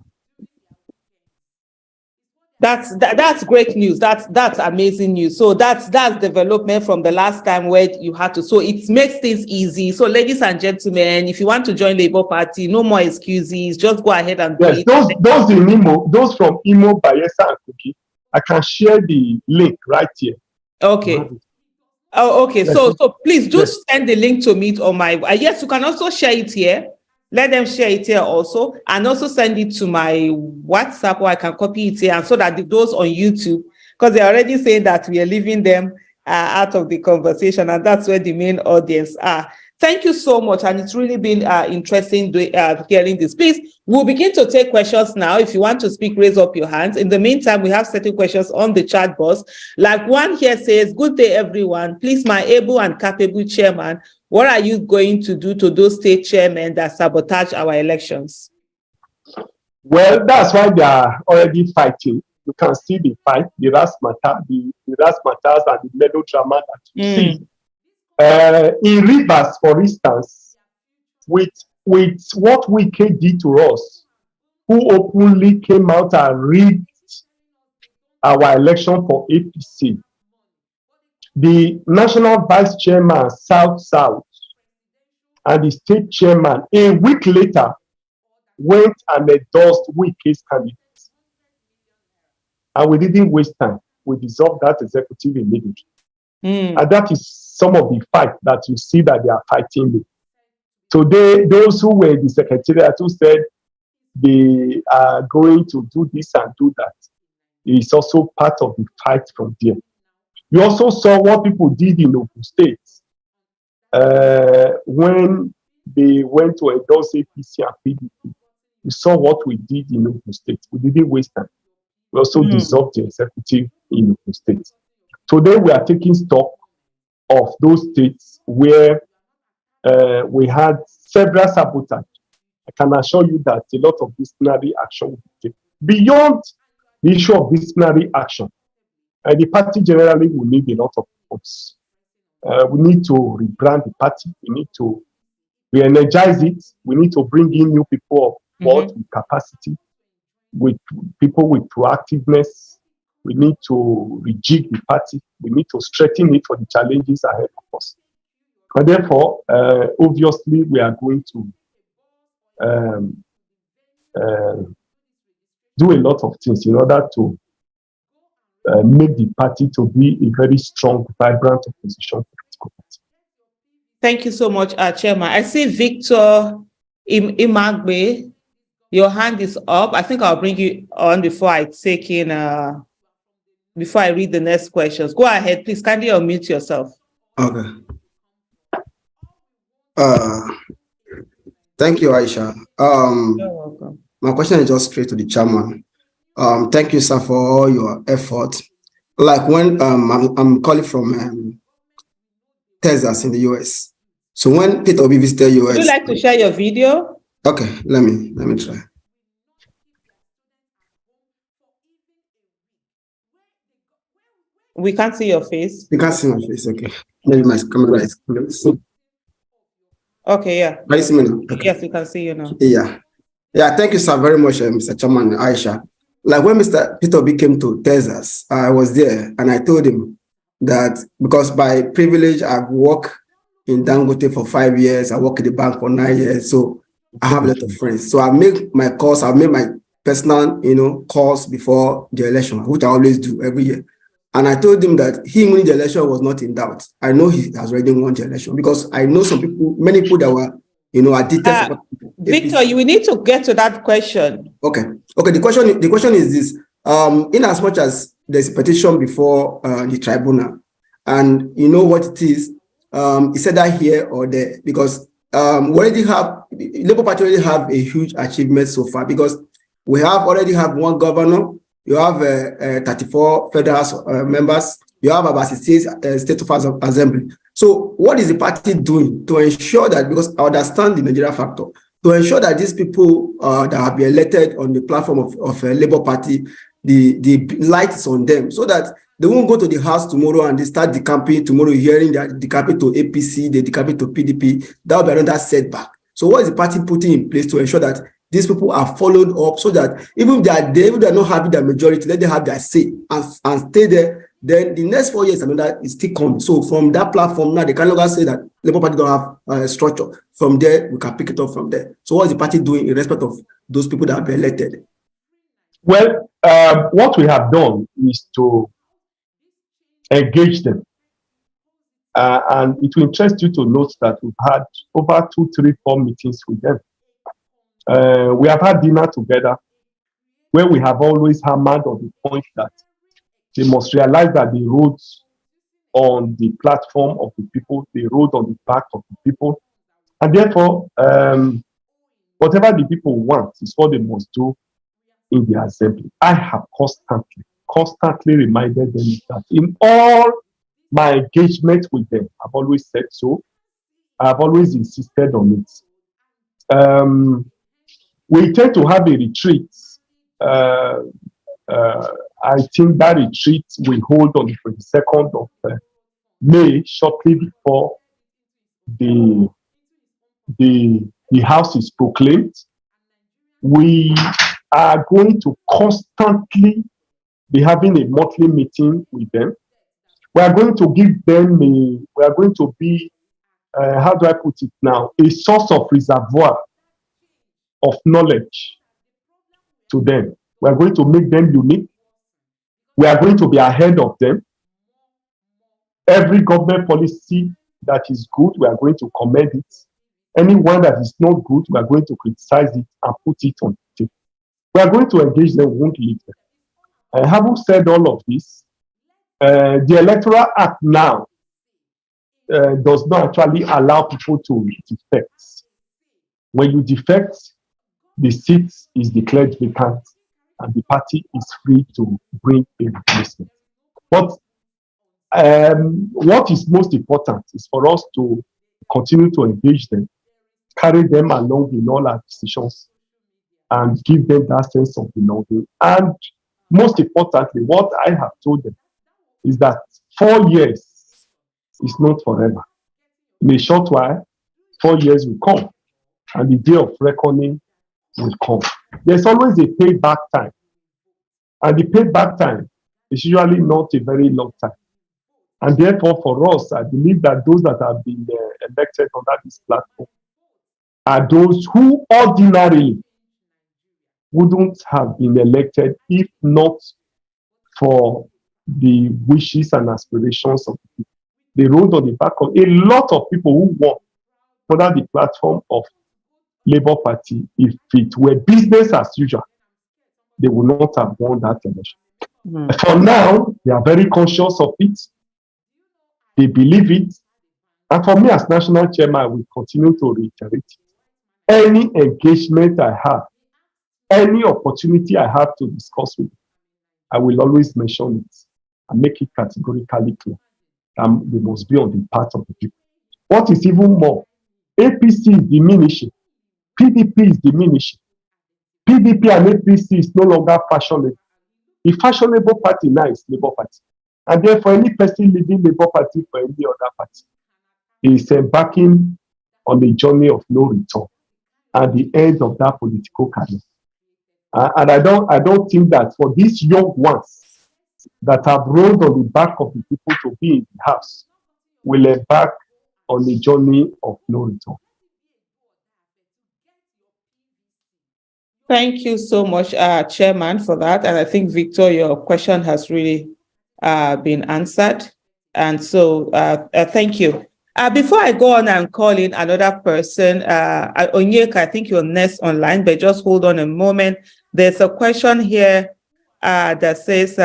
That's great news. That's amazing news. So that's development from the last time where you had to. So it makes things easy. So ladies and gentlemen, if you want to join Labour Party, no more excuses. Just go ahead and do it. Those from Imo, Bayelsa, and Kogi, I can share the link right here. Okay. Oh, okay. So please just send the link to me on my. Yes, you can also share it here. Let them share it here also, and also send it to my WhatsApp, or I can copy it here, and so that those on YouTube, because they're already saying that we are leaving them out of the conversation, and that's where the main audience are. Thank you so much, and it's really been interesting hearing this. Please, we'll begin to take questions now. If you want to speak, raise up your hands. In the meantime, we have certain questions on the chat box. Like one here says, "Good day, everyone. Please, my able and capable chairman, what are you going to do to those state chairmen that sabotage our elections?" Well, that's why they are already fighting. You can see the fight, the razzmatazz, the razzmatazz and the melodrama that you see. In Rivers, for instance, with what Wike did to us, who openly came out and rigged our election for APC, the national vice chairman, South, and the state chairman, a week later, went and endorsed Wike's candidates. And we didn't waste time. We dissolved that executive immediately. And that is some of the fight that you see that they are fighting with. So those who were in the secretariat who said they are going to do this and do that is also part of the fight from there. You also saw what people did in Ogun State when they went to endorse APC and PDP. You saw what we did in Ogun State. We didn't waste time. We also dissolved the executive in Ogun State. Today we are taking stock of those states where we had several sabotage. I can assure you that a lot of disciplinary action will be taken. Beyond the issue of disciplinary action, the party generally will need a lot of votes. We need to rebrand the party. We need to re-energize it. We need to bring in new people of board with capacity, with people with proactiveness. We need to rejig the party. We need to strengthen it for the challenges ahead of us. And therefore, obviously, we are going to do a lot of things in order to make the party to be a very strong, vibrant opposition political party. Thank you so much, Chairman. I see Victor Imagbe. Your hand is up. I think I'll bring you on before I read the next questions. Go ahead, please. Kindly unmute yourself. Okay. Thank you, Aisha. You're welcome. My question is just straight to the chairman. Thank you, sir, for all your effort. Like when I'm calling from Texas in the US. So when Peter Obi visited US, would you like to share your video? Okay, let me try. We can't see your face. You can't see my face. Okay, maybe my camera is. Okay, yeah. Can you see me now? Okay. Yes, we can see you now. Yeah. Thank you, sir, very much, Mr. Chairman, Aisha. Like when Mr. Peter Obi came to Texas, I was there and I told him that because by privilege, I've worked in Dangote for 5 years, I work in the bank for 9 years, so I have a lot of friends. So I make my calls, I make my personal, calls before the election, which I always do every year. And I told him that he winning the election was not in doubt. I know he has already won the election because I know many people that were, addicted. Victor, you will need to get to that question. Okay. The question is this: in as much as there's a petition before the tribunal, and you know what it is, it's either here or there because Labour Party already have a huge achievement so far because we already have one governor. You have 34 federal members. You have about 68 state of assembly. So what is the party doing to ensure that, because I understand the Nigeria factor, to ensure that these people that have been elected on the platform of Labour Party, the light is on them so that they won't go to the house tomorrow and they start decamping tomorrow, hearing that decamping to APC, they decamping to PDP. That will be another setback. So what is the party putting in place to ensure that these people are followed up so that even if they are there, if they are not having their majority, let them have their say and stay there. Then the next 4 years, another is still coming. So from that platform now, they can no longer say that Labour Party don't have a structure. From there, we can pick it up from there. So what is the party doing in respect of those people that have been elected? Well, what we have done is to engage them. And it will interest you to note that we've had over 2, 3, 4 meetings with them. We have had dinner together where we have always hammered on the point that they must realize that they rode on the platform of the people, they rode on the back of the people. And therefore, whatever the people want is what they must do in the assembly. I have constantly reminded them that in all my engagement with them, I've always said so. I've always insisted on it. We tend to have a retreat. I think that retreat we hold on the 22nd of May, shortly before the house is proclaimed. We are going to constantly be having a monthly meeting with them. We are going to give them we are going to be, how do I put it now, a source of reservoir of knowledge to them. We are going to make them unique. We are going to be ahead of them. Every government policy that is good, we are going to commend it. Anyone that is not good, we are going to criticize it and put it on the table. We are going to engage them, we won't leave them. Having said all of this, the Electoral Act now does not actually allow people to defect. When you defect, the seat is declared vacant and the party is free to bring a replacement. But what is most important is for us to continue to engage them, carry them along in all our decisions, and give them that sense of belonging. And most importantly, what I have told them is that 4 years is not forever. In a short while, 4 years will come, and the day of reckoning will come. There's always a payback time, and the payback time is usually not a very long time. And therefore, for us, I believe that those that have been elected under this platform are those who ordinarily wouldn't have been elected if not for the wishes and aspirations of the people. They rode on the back of a lot of people who won under the platform of Labour Party. If it were business as usual, they would not have won that election. For now, they are very conscious of it. They believe it. And for me as national chairman, I will continue to reiterate it. Any engagement I have, any opportunity I have to discuss with them, I will always mention it and make it categorically clear that they must be on the part of the people. What is even more, APC is diminishing, PDP is diminishing. PDP and APC is no longer fashionable. The fashionable party now is Labour Party. And therefore, any person leaving Labour Party for any other party is embarking on a journey of no return at the end of that political career. And I don't think that for these young ones that have rolled on the back of the people to be in the house will embark on a journey of no return. Thank you so much, Chairman, for that. And I think, Victor, your question has really been answered. And so thank you. Before I go on and call in another person, Onyeka, I think you're next online, but just hold on a moment. There's a question here that says,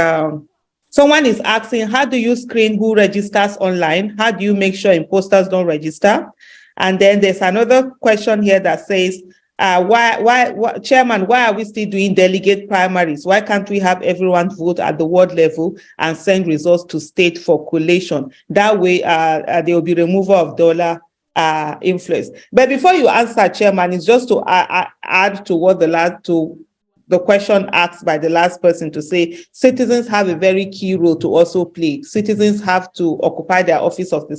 someone is asking, how do you screen who registers online? How do you make sure imposters don't register? And then there's another question here that says, Chairman, why are we still doing delegate primaries? Why can't we have everyone vote at the ward level and send results to state for collation? That way, there will be removal of dollar influence. But before you answer, Chairman, it's just to add to what the question asked by the last person, to say citizens have a very key role to also play. Citizens have to occupy their office of the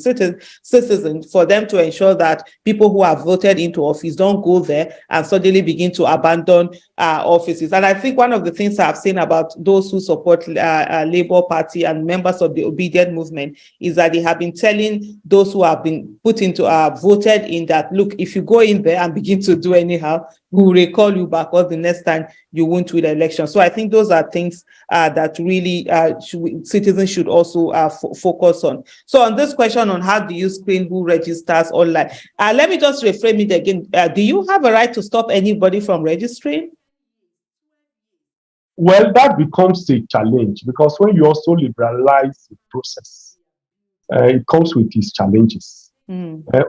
citizen for them to ensure that people who are voted into office don't go there and suddenly begin to abandon offices. And I think one of the things I've seen about those who support Labour Party and members of the obedient movement is that they have been telling those who have been put into voted in that, look, if you go in there and begin to do anyhow, we will recall you back, or the next time you won't win the election. So I think those are things that really citizens should also focus on. So on this question on how do you screen who registers online, let me just reframe it again. Do you have a right to stop anybody from registering? Well, that becomes a challenge, because when you also liberalize the process, it comes with its challenges.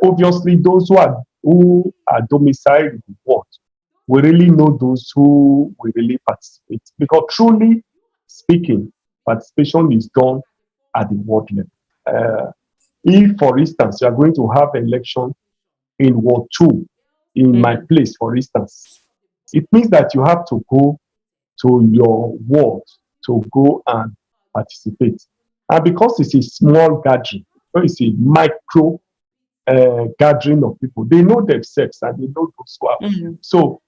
Obviously, those who are domiciled in the ward, we really know those who will really participate, because truly speaking, participation is done at the ward level. If, for instance, you are going to have an election in Ward 2, in my place, for instance, it means that you have to go to your ward to go and participate. And because it's a small gathering, so it's a micro gathering of people, they know themselves and they know those who are. So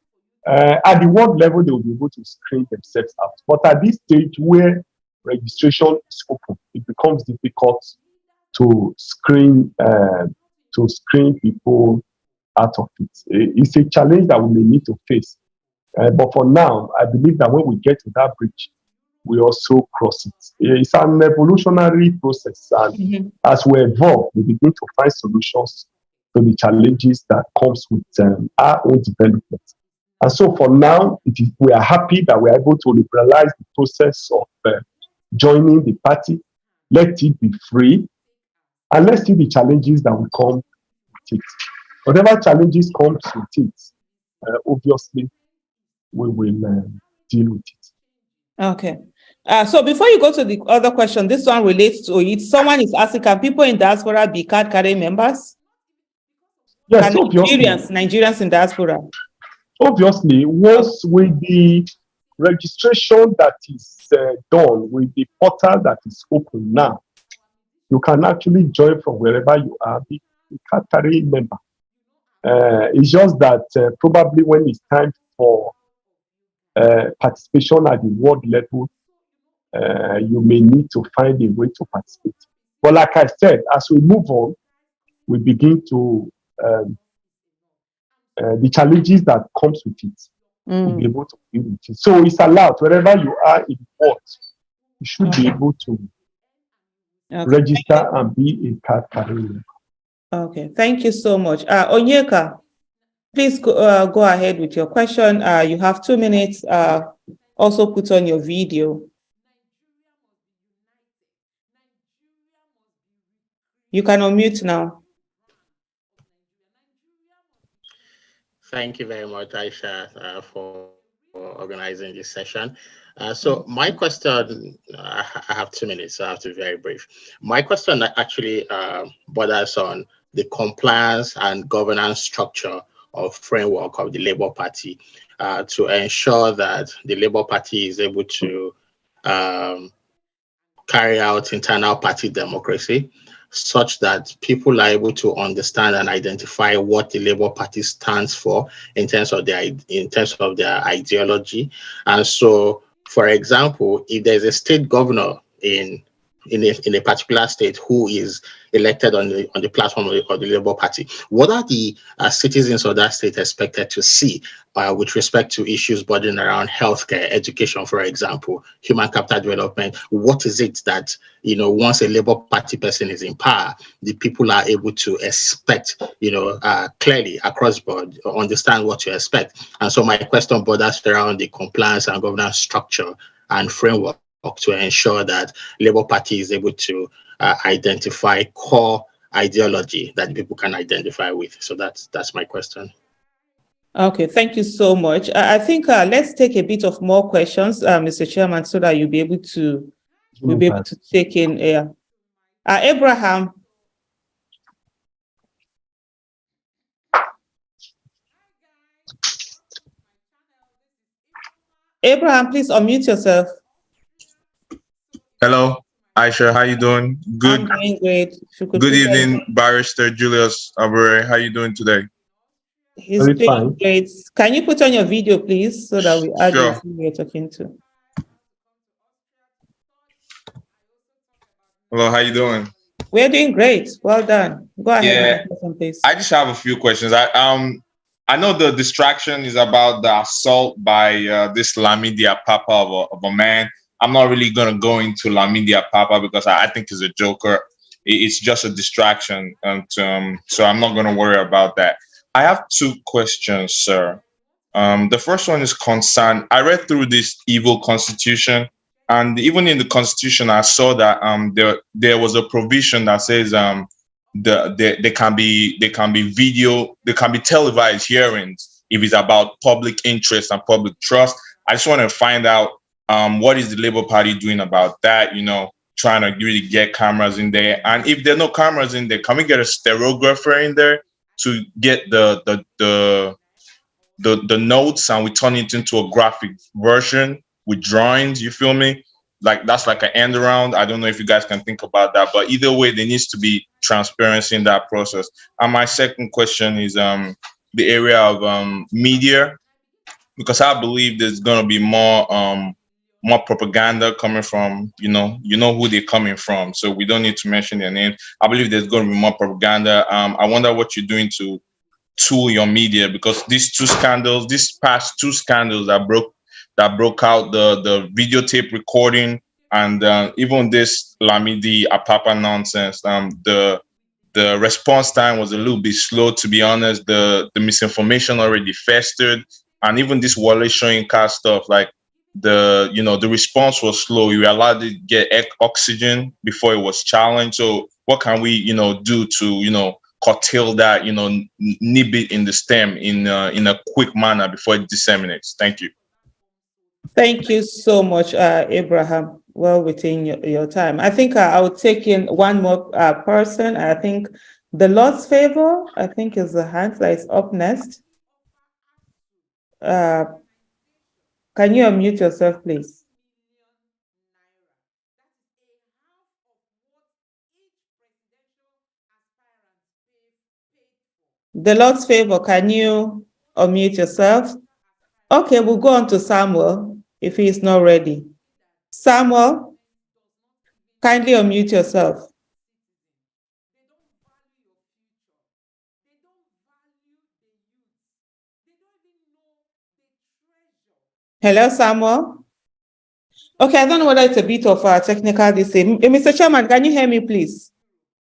at the ward level, they will be able to screen themselves out. But at this stage where registration is open, it becomes difficult to screen people out of it. It's a challenge that we may need to face. But for now, I believe that when we get to that bridge, we also cross it. It's an evolutionary process, and as we evolve, we begin to find solutions to the challenges that comes with our own development. And so, for now, we are happy that we are able to liberalize the process of joining the party. Let it be free, and let's see the challenges that will come with it. Whatever challenges comes with it, obviously, we will deal with it. Okay. So before you go to the other question, this one relates to it. Someone is asking, can people in diaspora be card carrying members? Yes, Can obviously. Nigerians in diaspora? Obviously, once with the registration that is done, with the portal that is open now, you can actually join from wherever you are, be a card carrying member. It's just that probably when it's time for participation at the world level, you may need to find a way to participate. But like I said, as we move on, we begin to the challenges that comes with it, to be able to deal with it. So it's allowed wherever you are in the world, you should be able to register and be a card carrying. Okay, thank you so much. Onyeka, please go ahead with your question. You have 2 minutes. Also put on your video. You can unmute now. Thank you very much, Aisha, for organizing this session. So my question, I have 2 minutes, so I have to be very brief. My question actually borders on the compliance and governance structure or framework of the Labour Party to ensure that the Labour Party is able to carry out internal party democracy, such that people are able to understand and identify what the Labour Party stands for in terms of their ideology. And so, for example, if there's a state governor in a particular state who is elected on the platform of the Labour Party, what are the citizens of that state expected to see with respect to issues bordering around healthcare, education, for example, human capital development? What is it that, once a Labour Party person is in power, the people are able to expect, clearly across board, understand what to expect? And so my question borders around the compliance and governance structure and framework to ensure that Labour Party is able to identify core ideology that people can identify with. So that's my question. Okay, thank you so much. I think let's take a bit of more questions, Mr. Chairman, so that you'll be able to take in. Abraham. Abraham, please unmute yourself. Hello, Aisha. How you doing? Good. I'm doing great. Good evening, Barrister Julius Abure. How you doing today? He's doing great. Can you put on your video, please, so that we add who you're talking to? Hello, how you doing? We're doing great. Well done. Go ahead. Please. I just have a few questions. I know the distraction is about the assault by this Lamidi Apapa of a man. I'm not really going to go into Lamidi Apapa because I think he's a joker. It's just a distraction. So I'm not going to worry about that. I have 2 questions, sir. The first one is concerned. I read through this evil constitution, and even in the constitution, I saw that there was a provision that says there can be televised hearings if it's about public interest and public trust. I just want to find out what is the Labour Party doing about that, trying to really get cameras in there. And if there are no cameras in there, can we get a stenographer in there to get the notes, and we turn it into a graphic version with drawings? You feel me? Like that's like an end around. I don't know if you guys can think about that, but either way, there needs to be transparency in that process. And my second question is the area of media, because I believe there's going to be more propaganda coming from, you know who they're coming from. So we don't need to mention their names. I believe there's going to be more propaganda. I wonder what you're doing to tool your media, because these past two scandals that broke out, the videotape recording and even this Lamidi Apapa nonsense, the response time was a little bit slow, to be honest. The misinformation already festered, and even this Wale Soyinka stuff, like the response was slow. You were allowed to get oxygen before it was challenged. So what can we do to curtail that, nib it in the stem in a quick manner before it disseminates? Thank you. Thank you so much, Abraham. Well within your time. I think I will take in one more person. I think the Lord's favor, I think, is the hand that is up next. Can you unmute yourself, please? The Lord's favor, can you unmute yourself? Okay, we'll go on to Samuel if he is not ready. Samuel, kindly unmute yourself. Hello, Samuel. Okay, I don't know whether it's a bit of a technical this thing. Mr. Chairman, can you hear me, please?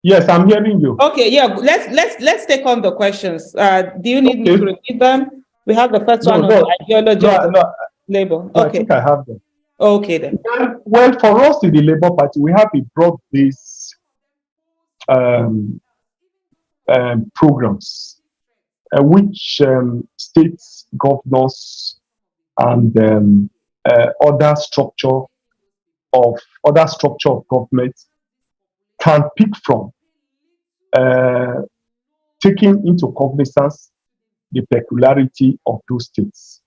Yes, I'm hearing you. Okay, yeah, let's take on the questions. Do you need me to repeat them? We have the first one on the ideology of the Labour. No, Okay. I think I have them. Okay then. Well, for us in the Labour Party, we have a broad-based programs which states, governors, and other structure of government can pick from, taking into cognizance the peculiarity of those states,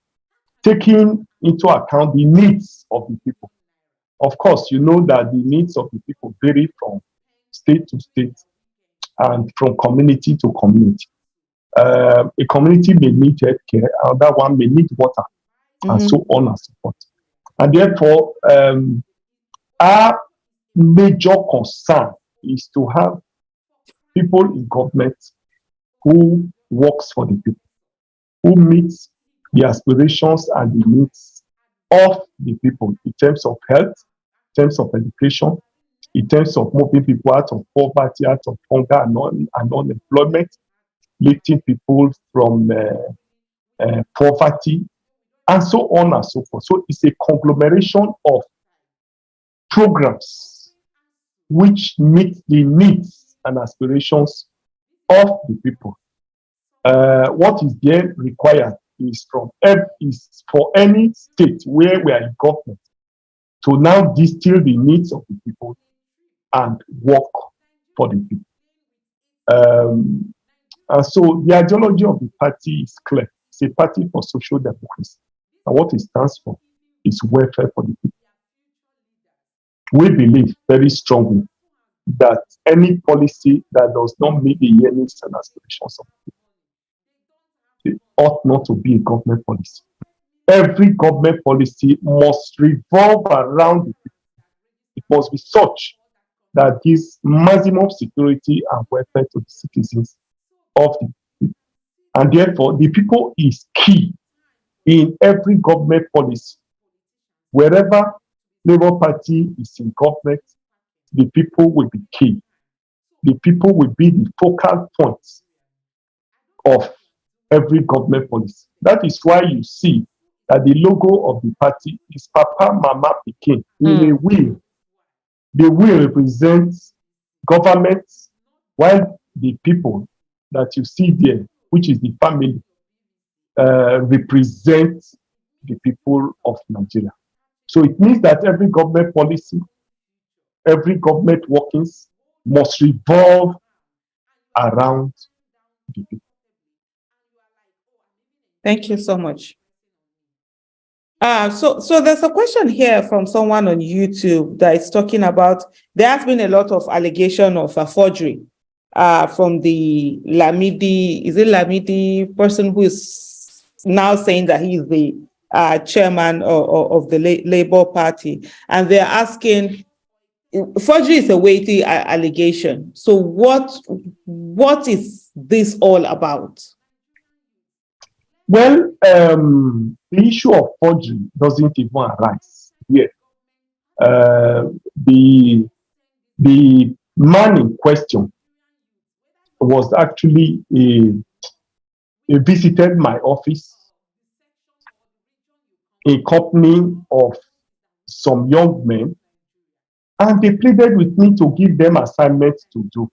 taking into account the needs of the people. Of course, you know that the needs of the people vary from state to state and from community to community. A community may need healthcare, another one may need water, and so on and so forth. And therefore, our major concern is to have people in government who works for the people, who meets the aspirations and the needs of the people in terms of health, in terms of education, in terms of moving people out of poverty, out of hunger and unemployment, lifting people from poverty, and so on and so forth. So it's a conglomeration of programs which meet the needs and aspirations of the people. What is then required is for any state where we are in government to now distill the needs of the people and work for the people. And so the ideology of the party is clear. It's a party for social democracy. And what it stands for is welfare for the people. We believe very strongly that any policy that does not meet the needs and aspirations of the people ought not to be a government policy. Every government policy must revolve around the people. It must be such that gives maximum security and welfare to the citizens of the people. And therefore, the people is key in every government policy. Wherever Labour Party is in government, the people will be key. The people will be the focal points of every government policy. That is why you see that the logo of the party is Papa, Mama, Pikin in a wheel. The wheel represents government, while the people that you see there, which is the family, represents the people of Nigeria. So it means that every government policy, every government workings must revolve around the people. Thank you so much. So there's a question here from someone on YouTube that is talking about, there has been a lot of allegation of forgery from the Lamidi, is it Lamidi person who is now saying that he is the chairman of the Labour Party. And they're asking, forgery is a weighty allegation. So what is this all about? Well, the issue of forgery doesn't even arise here. The man in question was actually he visited my office in company of some young men, and they pleaded with me to give them assignments to do.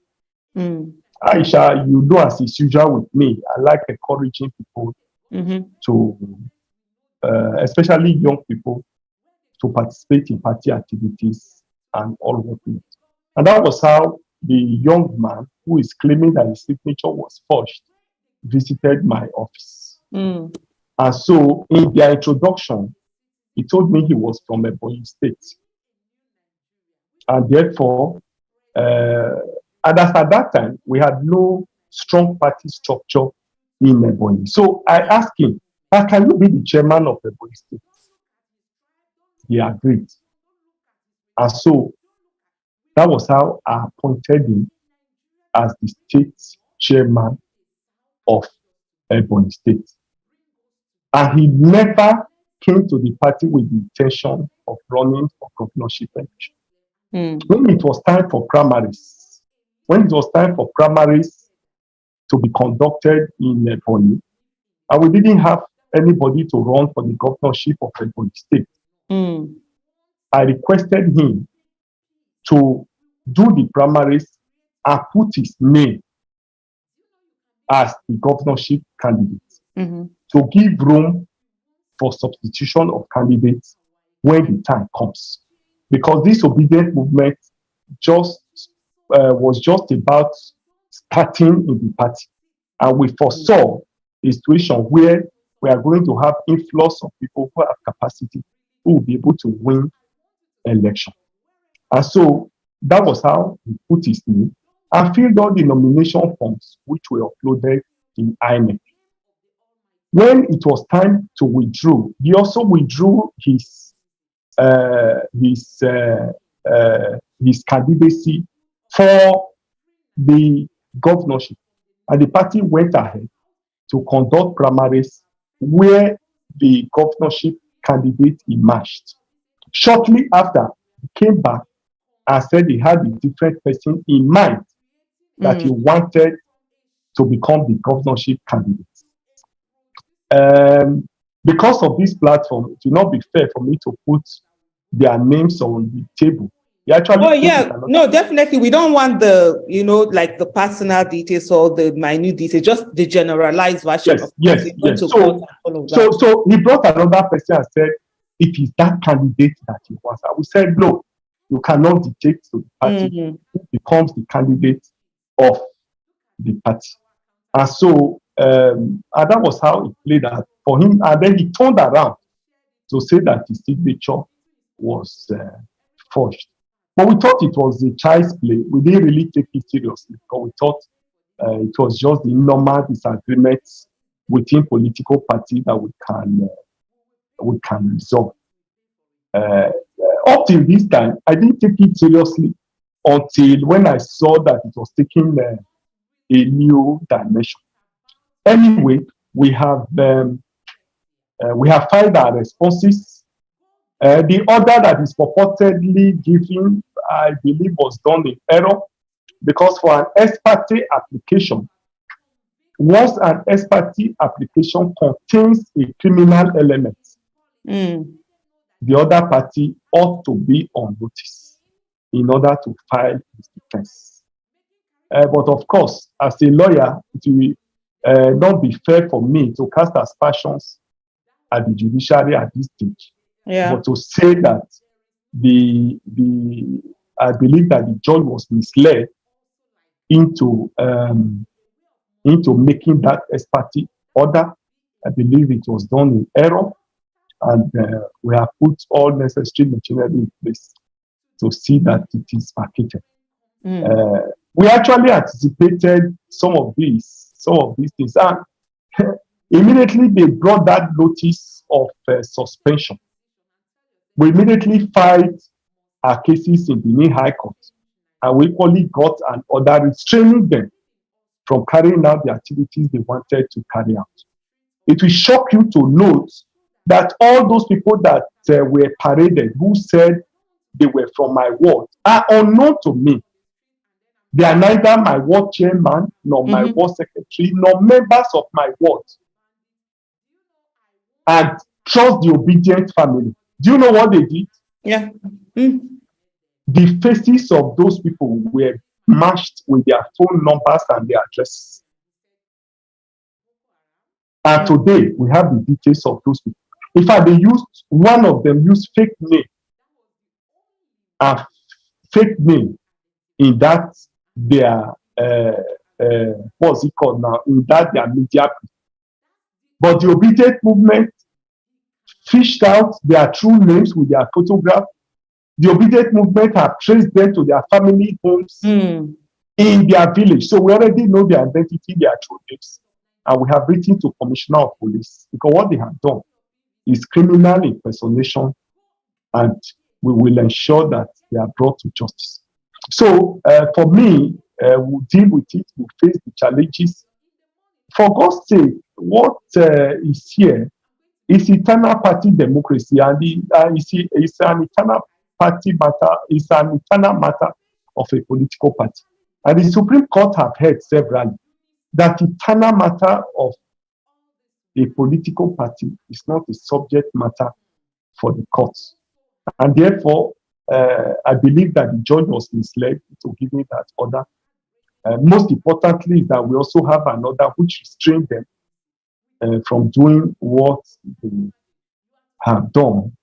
Aisha, you know, as is usual with me, I like encouraging people to, especially young people, to participate in party activities and all of that. And that was how the young man who is claiming that his signature was forged visited my office. And so in their introduction, he told me he was from Ebonyi State. And therefore, and as at that time, we had no strong party structure in Ebonyi. So I asked him, can you be the chairman of Ebonyi State? He agreed. And so that was how I appointed him as the state chairman of Ebonyi State. And he never came to the party with the intention of running for governorship election. When it was time for primaries, to be conducted in Ebonyi, and we didn't have anybody to run for the governorship of Ebonyi State, I requested him to do the primaries and put his name as the governorship candidate to give room for substitution of candidates when the time comes. Because this obedient movement was just about starting in the party. And we foresaw a situation where we are going to have influx of people who have capacity, who will be able to win election. And so that was how he put his name and filled all the nomination forms which were uploaded in INEC. When it was time to withdraw, he also withdrew his candidacy for the governorship, and the party went ahead to conduct primaries where the governorship candidate emerged. Shortly after, he came back and said he had a different person in mind that he wanted to become the governorship candidate. Because of this platform, it will not be fair for me to put their names on the table. No, definitely. We don't want the, like the personal details or the minute details, just the generalized version. Yes. So he brought another person and said, it is that candidate that he wants. And we said, no, you cannot dictate to the party who becomes the candidate of the party. And so, and that was how it played out for him. And then he turned around to say that his signature was forged. But we thought it was a child's play. We didn't really take it seriously because we thought it was just the normal disagreements within political parties that we can resolve. Up till this time, I didn't take it seriously until when I saw that it was taking a new dimension. Anyway, we have filed our responses. The order that is purportedly given, I believe, was done in error because for an ex parte application, once an ex parte application contains a criminal element, the other party ought to be on notice in order to file his defense. But of course, as a lawyer, it will not be fair for me to cast aspersions at the judiciary at this stage. But to say that I believe that the judge was misled into making that ex parte order. I believe it was done in error, and we have put all necessary machinery in place to see that it is vacated. We actually anticipated some of these things, and immediately they brought that notice of suspension. We immediately filed our cases in Benin High Court, and we equally got an order restraining them from carrying out the activities they wanted to carry out. It will shock you to note that all those people that were paraded, who said they were from my ward, are unknown to me. They are neither my ward chairman, nor my ward secretary, nor members of my ward. And trust the obedient family. Do you know what they did? Yeah. The faces of those people were matched with their phone numbers and their addresses. And today, we have the details of those people. In fact, one of them used fake name in that their, what's it called now, in that their media. But the obedient movement fished out their true names with their photograph. The obedient movement have traced them to their family homes in their village. So we already know their identity, their true names. And we have written to Commissioner of Police because what they have done is criminal impersonation, and we will ensure that they are brought to justice. So for me, we'll deal with it, we'll face the challenges. For God's sake, what is here is eternal party democracy, and it's an eternal party matter, it's an eternal matter of a political party. And the Supreme Court have heard severally that eternal matter of a political party is not a subject matter for the courts. And therefore, I believe that the judge was misled to give me that order. Most importantly, is that we also have an order which restrained them from doing what they have done.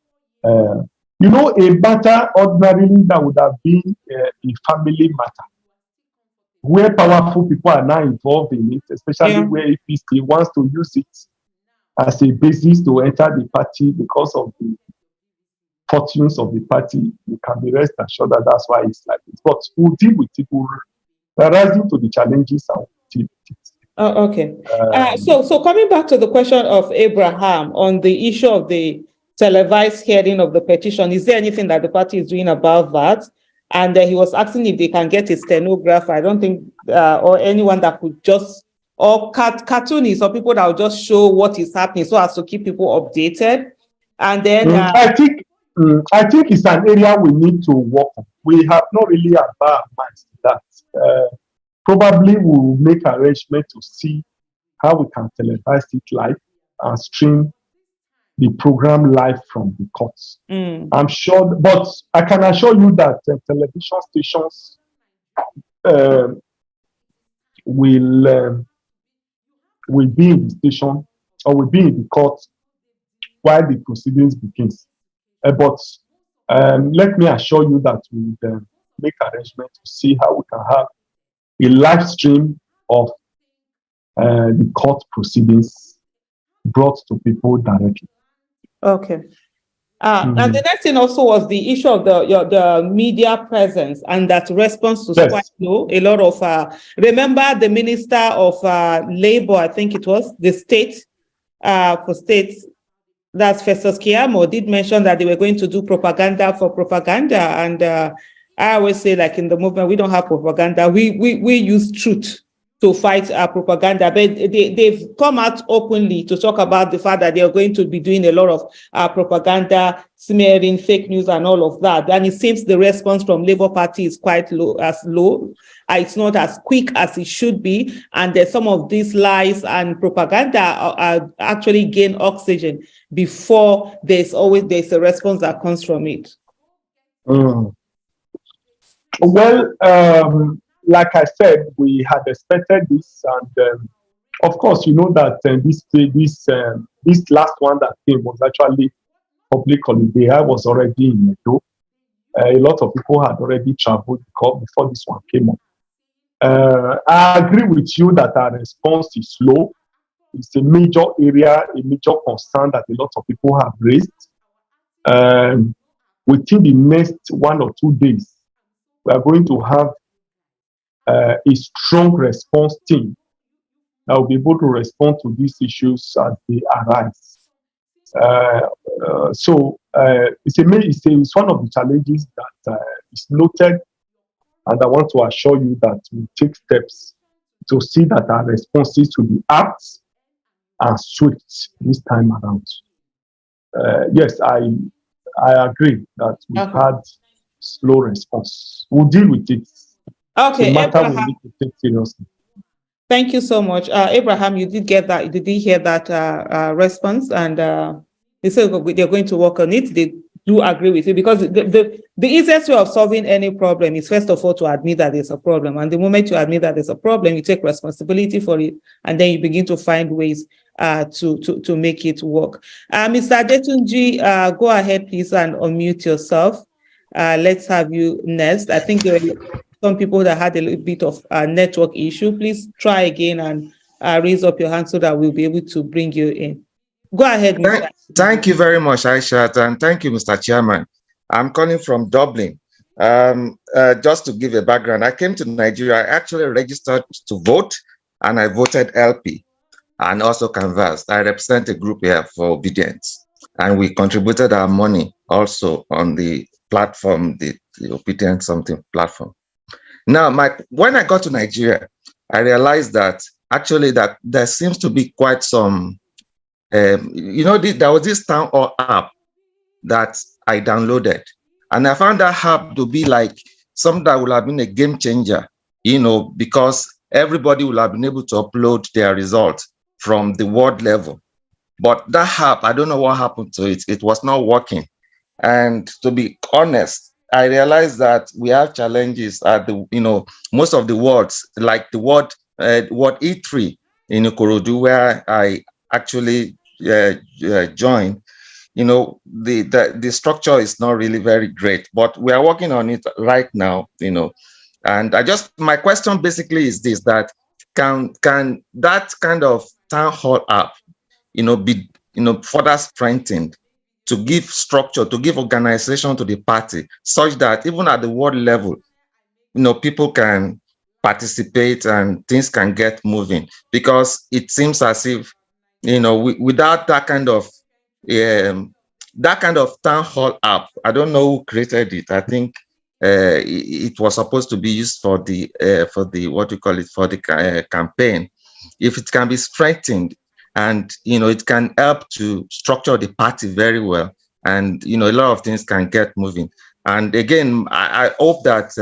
A matter ordinarily that would have been a family matter, where powerful people are now involved in it, especially where APC wants to use it as a basis to enter the party because of the fortunes of the party. You can be rest assured that that's why it's like this. But we'll deal with it. We're rising to the challenges and we'll deal with it. Oh, okay. So coming back to the question of Abraham on the issue of the televised hearing of the petition, is there anything that the party is doing about that? And he was asking if they can get a stenographer. I don't think, or anyone that could just, or cartoonists or people that will just show what is happening so as to keep people updated. And then I think it's an area we need to work on. We have not really about our minds to that. Probably we'll make arrangement to see how we can televise it live and stream the program live from the courts. I'm sure, but I can assure you that television stations will be in the station or will be in the court while the proceedings begins. But let me assure you that we will make arrangement to see how we can have a live stream of the court proceedings brought to people directly. Okay. And the next thing also was the issue of the media presence and that response to quite low. A lot of remember the Minister of Labor, I think it was the state for states, that's Festus Keyamo, did mention that they were going to do propaganda for propaganda. And I always say, like in the movement, we don't have propaganda. We use truth to fight propaganda, but they've come out openly to talk about the fact that they are going to be doing a lot of propaganda, smearing, fake news, and all of that. And it seems the response from Labour Party is quite low. It's not as quick as it should be, and some of these lies and propaganda are actually gain oxygen before there's a response that comes from it. Well, like I said, we had expected this, and of course, you know that this last one that came was actually public holiday. I was already in Edo. A lot of people had already traveled before this one came up. I agree with you that our response is slow. It's a major area, a major concern that a lot of people have raised. Within the next 1 or 2 days, we are going to have a strong response team that will be able to respond to these issues as they arise. So it's one of the challenges that is noted, and I want to assure you that we take steps to see that our responses to be apt and swift this time around. Yes, I agree that we've had slow response. We'll deal with it. Okay, It's a matter Abraham. we need to take seriously. Thank you so much. Abraham, you did get that. Did you hear that response? And they said they're going to work on it. They do agree with you, because the easiest way of solving any problem is, first of all, to admit that there's a problem. And the moment you admit that there's a problem, you take responsibility for it, and then you begin to find ways to make it work. Mr. Adetunji, go ahead, please, and unmute yourself. Let's have you next. I think there were some people that had a little bit of a network issue. Please try again and raise up your hand so that we'll be able to bring you in. Go ahead, Mr. Thank you very much, Aisha, and thank you, Mr. Chairman. I'm calling from Dublin. Just to give a background, I came to Nigeria. I actually registered to vote, and I voted LP and also canvassed. I represent a group here for obedience, and we contributed our money also on the platform, the obedience something platform. Now, when I got to Nigeria, I realized that actually that there seems to be quite some, there was this town hall app that I downloaded, and I found that app to be like something that would have been a game changer, because everybody will have been able to upload their results from the world level. But that app, I don't know what happened to it. It was not working. And to be honest, I realized that we have challenges at most of the wards, like the ward E3 in Ikorodu, where I actually joined. The structure is not really very great, but we are working on it right now. And my question basically is this: that can that kind of town hall app, be further strengthened to give structure, to give organization to the party, such that even at the world level, people can participate and things can get moving? Because it seems as if, without that kind of town hall app, I don't know who created it. I think it was supposed to be used for the campaign. If it can be strengthened, and it can help to structure the party very well, and a lot of things can get moving. And again, I hope that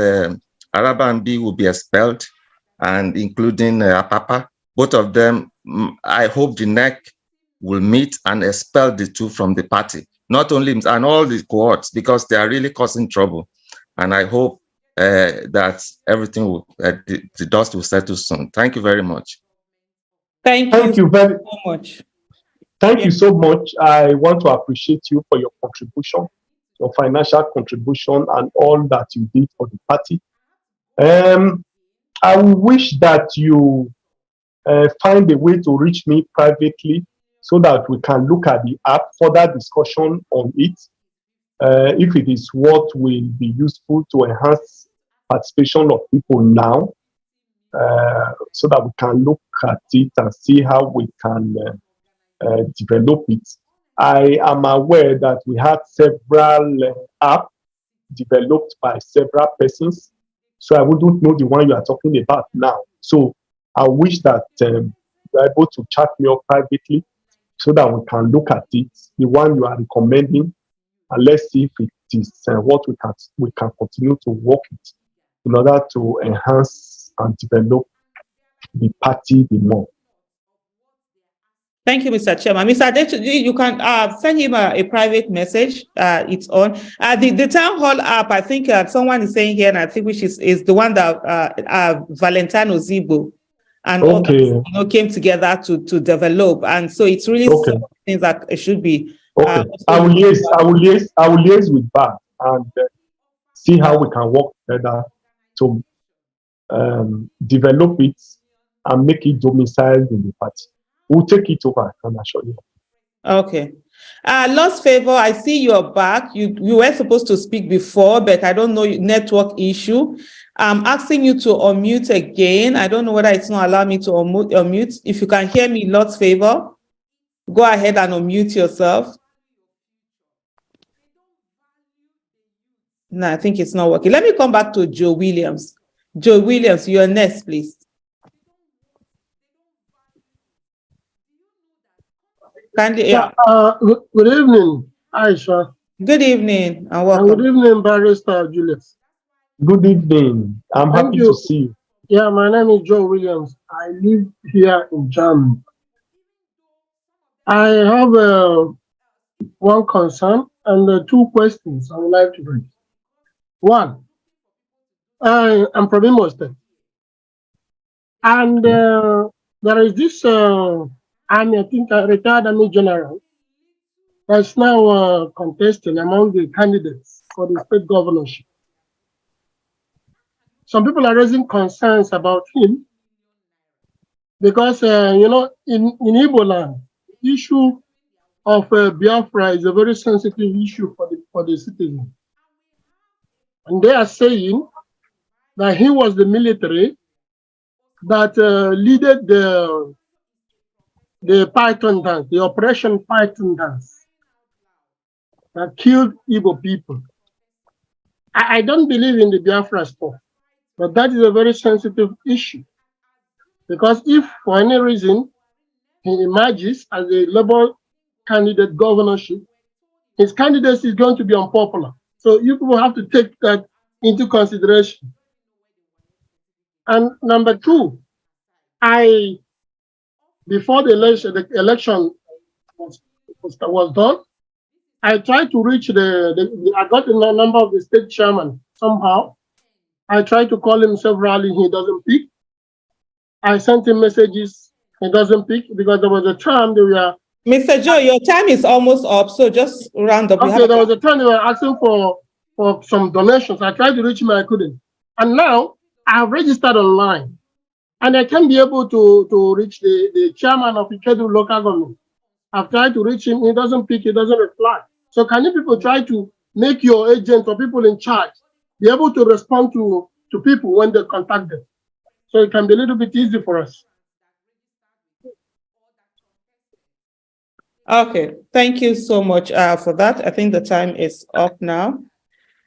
Arabambi will be expelled, and including Apapa. Both of them, I hope the NEC will meet and expel the two from the party, not only, and all the cohorts, because they are really causing trouble. And I hope that everything will, the dust will settle soon. Thank you very much. Thank you very so much. Thank you so much. I want to appreciate you for your contribution, your financial contribution, and all that you did for the party. I wish that you find a way to reach me privately so that we can look at the app, further discussion on it, if it is what will be useful to enhance participation of people now, so that we can look at it and see how we can develop it. I am aware that we had several apps developed by several persons, so I wouldn't know the one you are talking about now. So I wish that you are able to chat me up privately so that we can look at it, the one you are recommending, and let's see if it is what we can continue to work it in order to enhance and develop the party the more. Thank you, Mr. Chairman. Mr. Adetunji, you can send him a private message. It's on the town hall app. I think someone is saying here, and I think which is the one that Valentino Zibo and others came together to develop, and so it's really some things that it should be. I will liaise with Bart and see how we can work together to develop it and make it domiciled in the party. We'll take it over, I can assure you. Okay. Lost Favor, I see you're back. You were supposed to speak before, but I don't know, network issue. I'm asking you to unmute again. I don't know whether it's not allowing me to unmute. If you can hear me, Lost Favor, go ahead and unmute yourself. No, I think it's not working. Let me come back to Joe Williams. Joe Williams, you're next, please. Kindly, yeah. Good evening, Aisha. Good evening and And welcome. good evening, Barrister Julius. Good evening. I'm Thank happy you. to see you. Yeah, my name is Joe Williams. I live here in Germany. I have one concern and 2 questions I would like to raise. One, I'm from Imo State, and there is this army, I think a retired army general, that's now contesting among the candidates for the state governorship. Some people are raising concerns about him because, in Igbo land, the issue of Biafra is a very sensitive issue for the citizen. And they are saying that he was the military that leaded the Python dance, the Operation Python dance, that killed Igbo people. I don't believe in the Biafra stuff, but that is a very sensitive issue. Because if for any reason he emerges as a Labour candidate governorship, his candidacy is going to be unpopular. So you people have to take that into consideration. And number 2, before the election was done, I tried to reach I got the number of the state chairman somehow. I tried to call him severally, he doesn't pick. I sent him messages, he doesn't pick, because there was a time they were... Mr. Joe, your time is almost up, so just round up. Okay, there was a time they were asking for some donations. I tried to reach him, I couldn't. And now I have registered online, and I can be able to reach the chairman of Ikedu local government. I've tried to reach him, he doesn't pick, he doesn't reply. So can you people try to make your agent or people in charge be able to respond to people when they contact them? So it can be a little bit easy for us. Okay, thank you so much for that. I think the time is up now.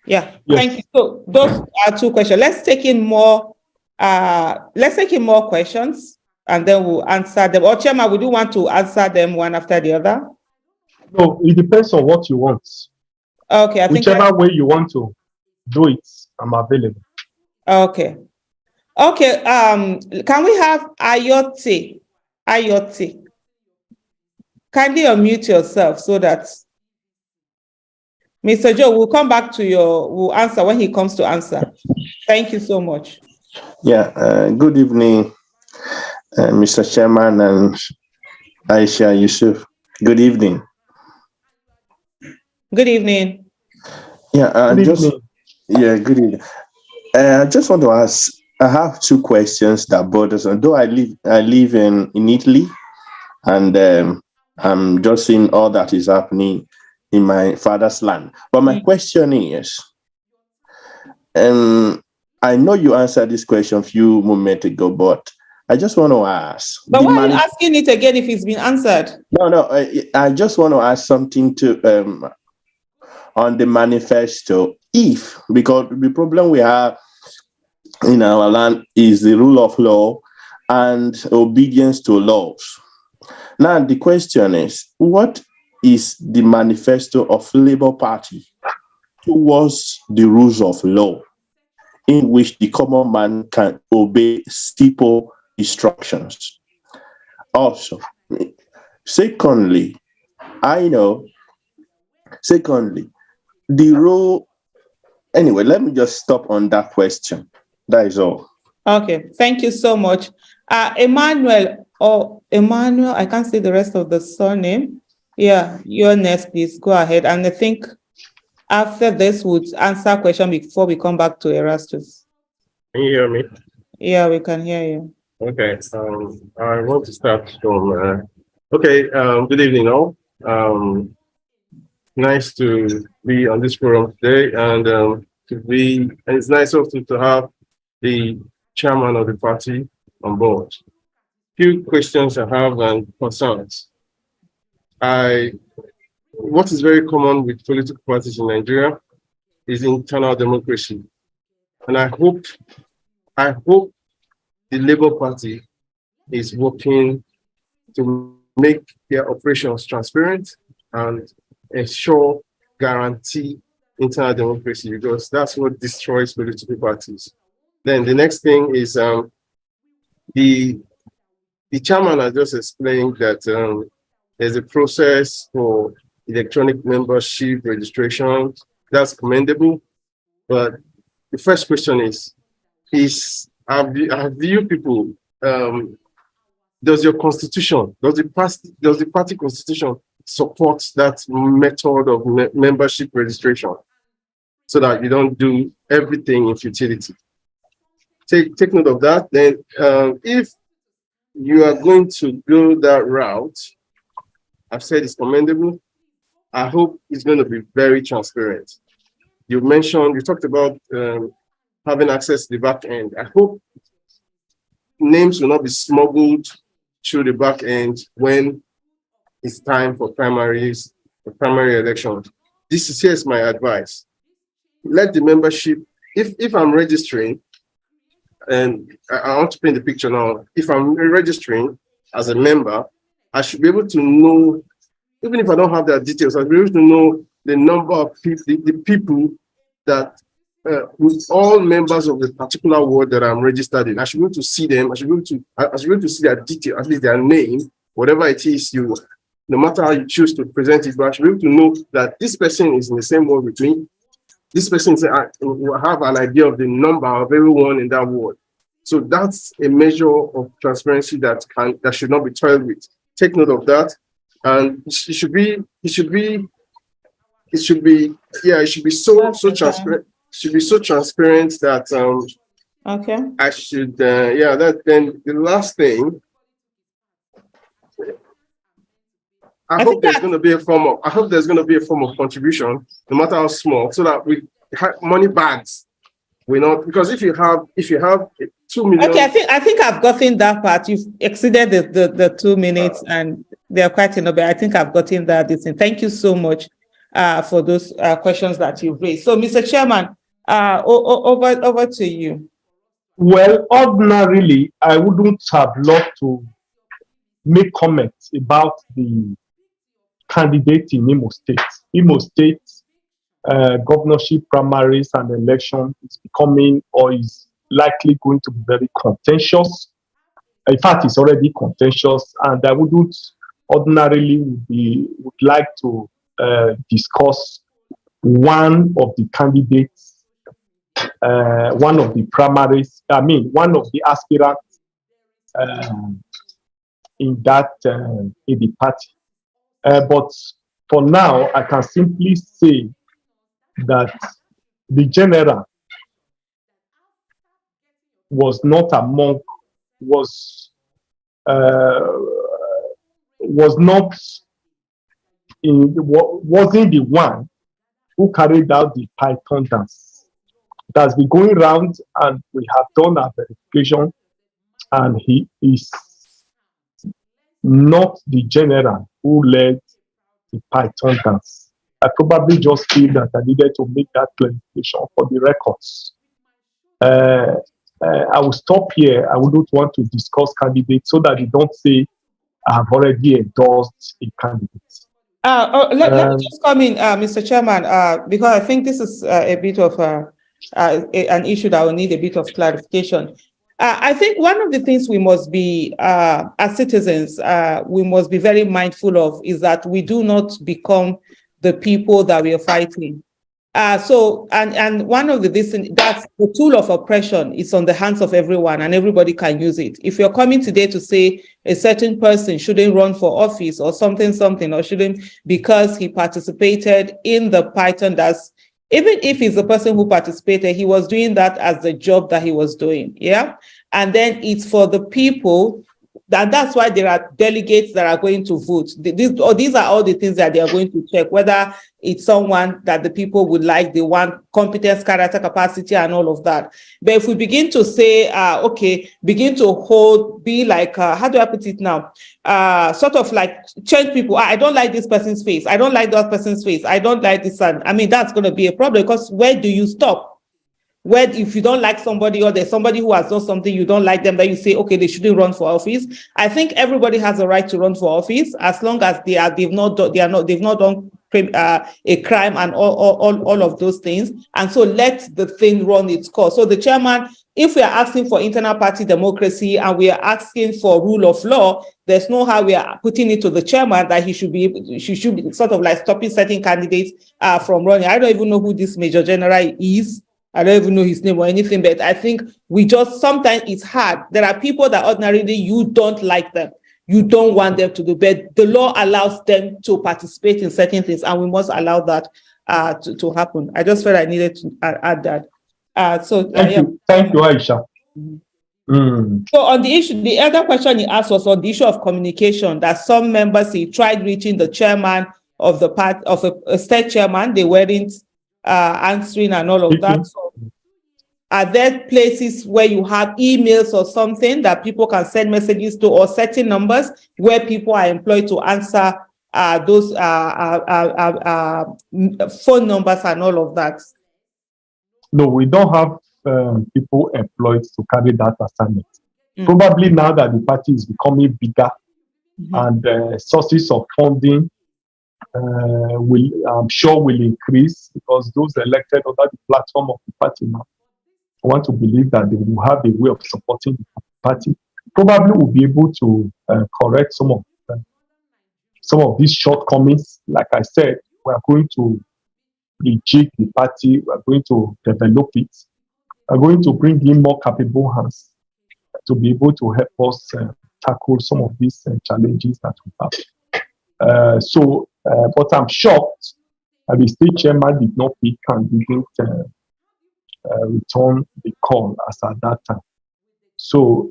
Yeah, Yes. thank you. So those are 2 questions. Let's take in more questions and then we'll answer them. Or Chairman, would you want to answer them one after the other? No, it depends on what you want. Okay, I think Whichever way you want to do it, I'm available. okay. Okay, can we have Ayotte? Ayotte. Kindly unmute yourself so that Mr. Joe will come back to will answer when he comes to answer. Thank you so much. Yeah, good evening, Mr. Chairman and Aisha Yesufu. Good evening. Good evening. Yeah, Good evening. Good evening. I just want to ask, I have 2 questions that borders on, though I live in Italy, and I'm just seeing all that is happening in my father's land. But my question is, I know you answered this question a few moments ago, but I just want to ask. But why are you asking it again if it's been answered? No, I just want to ask something to on the manifesto. Because the problem we have in our land is the rule of law and obedience to laws. Now, the question is, what is the manifesto of Labour Party towards the rules of law in which the common man can obey simple instructions? Also, secondly, the role... Anyway, let me just stop on that question. That is all. Okay, thank you so much. Emmanuel, I can't see the rest of the surname. Yeah, you're next, please. Go ahead. And I think after this, we'll answer a question before we come back to Erastus. Can you hear me? Yeah, we can hear you. Okay, I want to start from... good evening all. Nice to be on this forum today, and it's nice also to have the chairman of the party on board. Few questions I have and concerns. What is very common with political parties in Nigeria is internal democracy, and I hope the Labour Party is working to make their operations transparent and ensure, guarantee internal democracy, because that's what destroys political parties. Then the next thing is the chairman has just explained that there's a process for electronic membership registration. That's commendable. But the first question is have you people, does your constitution, does the party constitution support that method of membership registration so that you don't do everything in futility? Take note of that. Then if you are going to go that route, I've said it's commendable. I hope it's going to be very transparent. You talked about having access to the back end. I hope names will not be smuggled through the back end when it's time for primary elections. Here's my advice. Let the membership, if I'm registering, and I want to paint the picture now, if I'm registering as a member, I should be able to know, even if I don't have their details, I'll be able to know the number of people, the people that, with all members of the particular ward that I'm registered in. I should be able to see them. I should be able to see their detail, at least their name, whatever it is no matter how you choose to present it, but I should be able to know that this person is in the same ward with me. This person will have an idea of the number of everyone in that ward. So that's a measure of transparency that should not be toyed with. Take note of that. And it should be so transparent. Should be so transparent that okay. I should then the last thing, I hope there's going to be a form of contribution, no matter how small, so that we have money bags. We not, because if you have 2 million. Okay, I think I've gotten that part. You've exceeded the 2 minutes, and they're quite enough. I think I've gotten that. Thank you so much for those questions that you've raised. So, Mr. Chairman, over to you. Well, ordinarily, I wouldn't have loved to make comments about the candidate in Imo State. Imo State governorship primaries and election is becoming, or is likely going to be, very contentious. In fact, it's already contentious, and I wouldn't ordinarily would like to discuss one of the candidates, one of the primaries, one of the aspirants in the party. But for now, I can simply say that the general wasn't the one who carried out the Python dance. It has been going round, and we have done our verification, and he is not the general who led the Python dance. I probably just feel that I needed to make that clarification for the records. I will stop here. I wouldn't want to discuss candidates so that you don't say I have already endorsed a candidate. Let me just come in, Mr. Chairman, because I think this is a bit of an issue that will need a bit of clarification. I think one of the things we must be, as citizens, we must be very mindful of is that we do not become the people that we are fighting. And one of that's the tool of oppression is on the hands of everyone, and everybody can use it. If you're coming today to say a certain person shouldn't run for office or something, or shouldn't because he participated in the Python, that's, even if he's the person who participated, he was doing that as the job that he was doing. Yeah. And then it's for the people, and that's why there are delegates that are going to vote. These are all the things that they are going to check, whether it's someone that the people would like, they want competence, character, capacity, and all of that. But if we begin to say, begin to be like, how do I put it now? Sort of like change people. I don't like this person's face. I don't like that person's face. I don't like this one. I mean, that's going to be a problem, because where do you stop? where if you don't like somebody or there's somebody who has done something you don't like them, that you say, okay, they shouldn't run for office. I think everybody has a right to run for office as long as they've not done a crime and all of those things. And so let the thing run its course. So the chairman, if we are asking for internal party democracy and we are asking for rule of law, there's no how we are putting it to the chairman that she should be sort of like stopping certain candidates from running. I don't even know who this Major General is. I don't even know his name or anything, but I think sometimes it's hard. There are people that ordinarily you don't like them. You don't want them to do, but the law allows them to participate in certain things, and we must allow that to happen. I just felt I needed to add that. Thank you, Aisha. So on the issue, the other question he asked was on the issue of communication, that some members, he tried reaching the chairman of the part of a state chairman, they weren't answering and all of that. So are there places where you have emails or something that people can send messages to, or certain numbers where people are employed to answer those phone numbers and all of that? No, we don't have people employed to carry that assignment. Probably now that the party is becoming bigger and sources of funding I'm sure will increase, because those elected under the platform of the party now want to believe that they will have a way of supporting the party. Probably will be able to correct some of these shortcomings. Like I said, we are going to rejig the party. We are going to develop it. We are going to bring in more capable hands to be able to help us tackle some of these challenges that we have. But I'm shocked that the state chairman did not pick and didn't return the call as at that time. So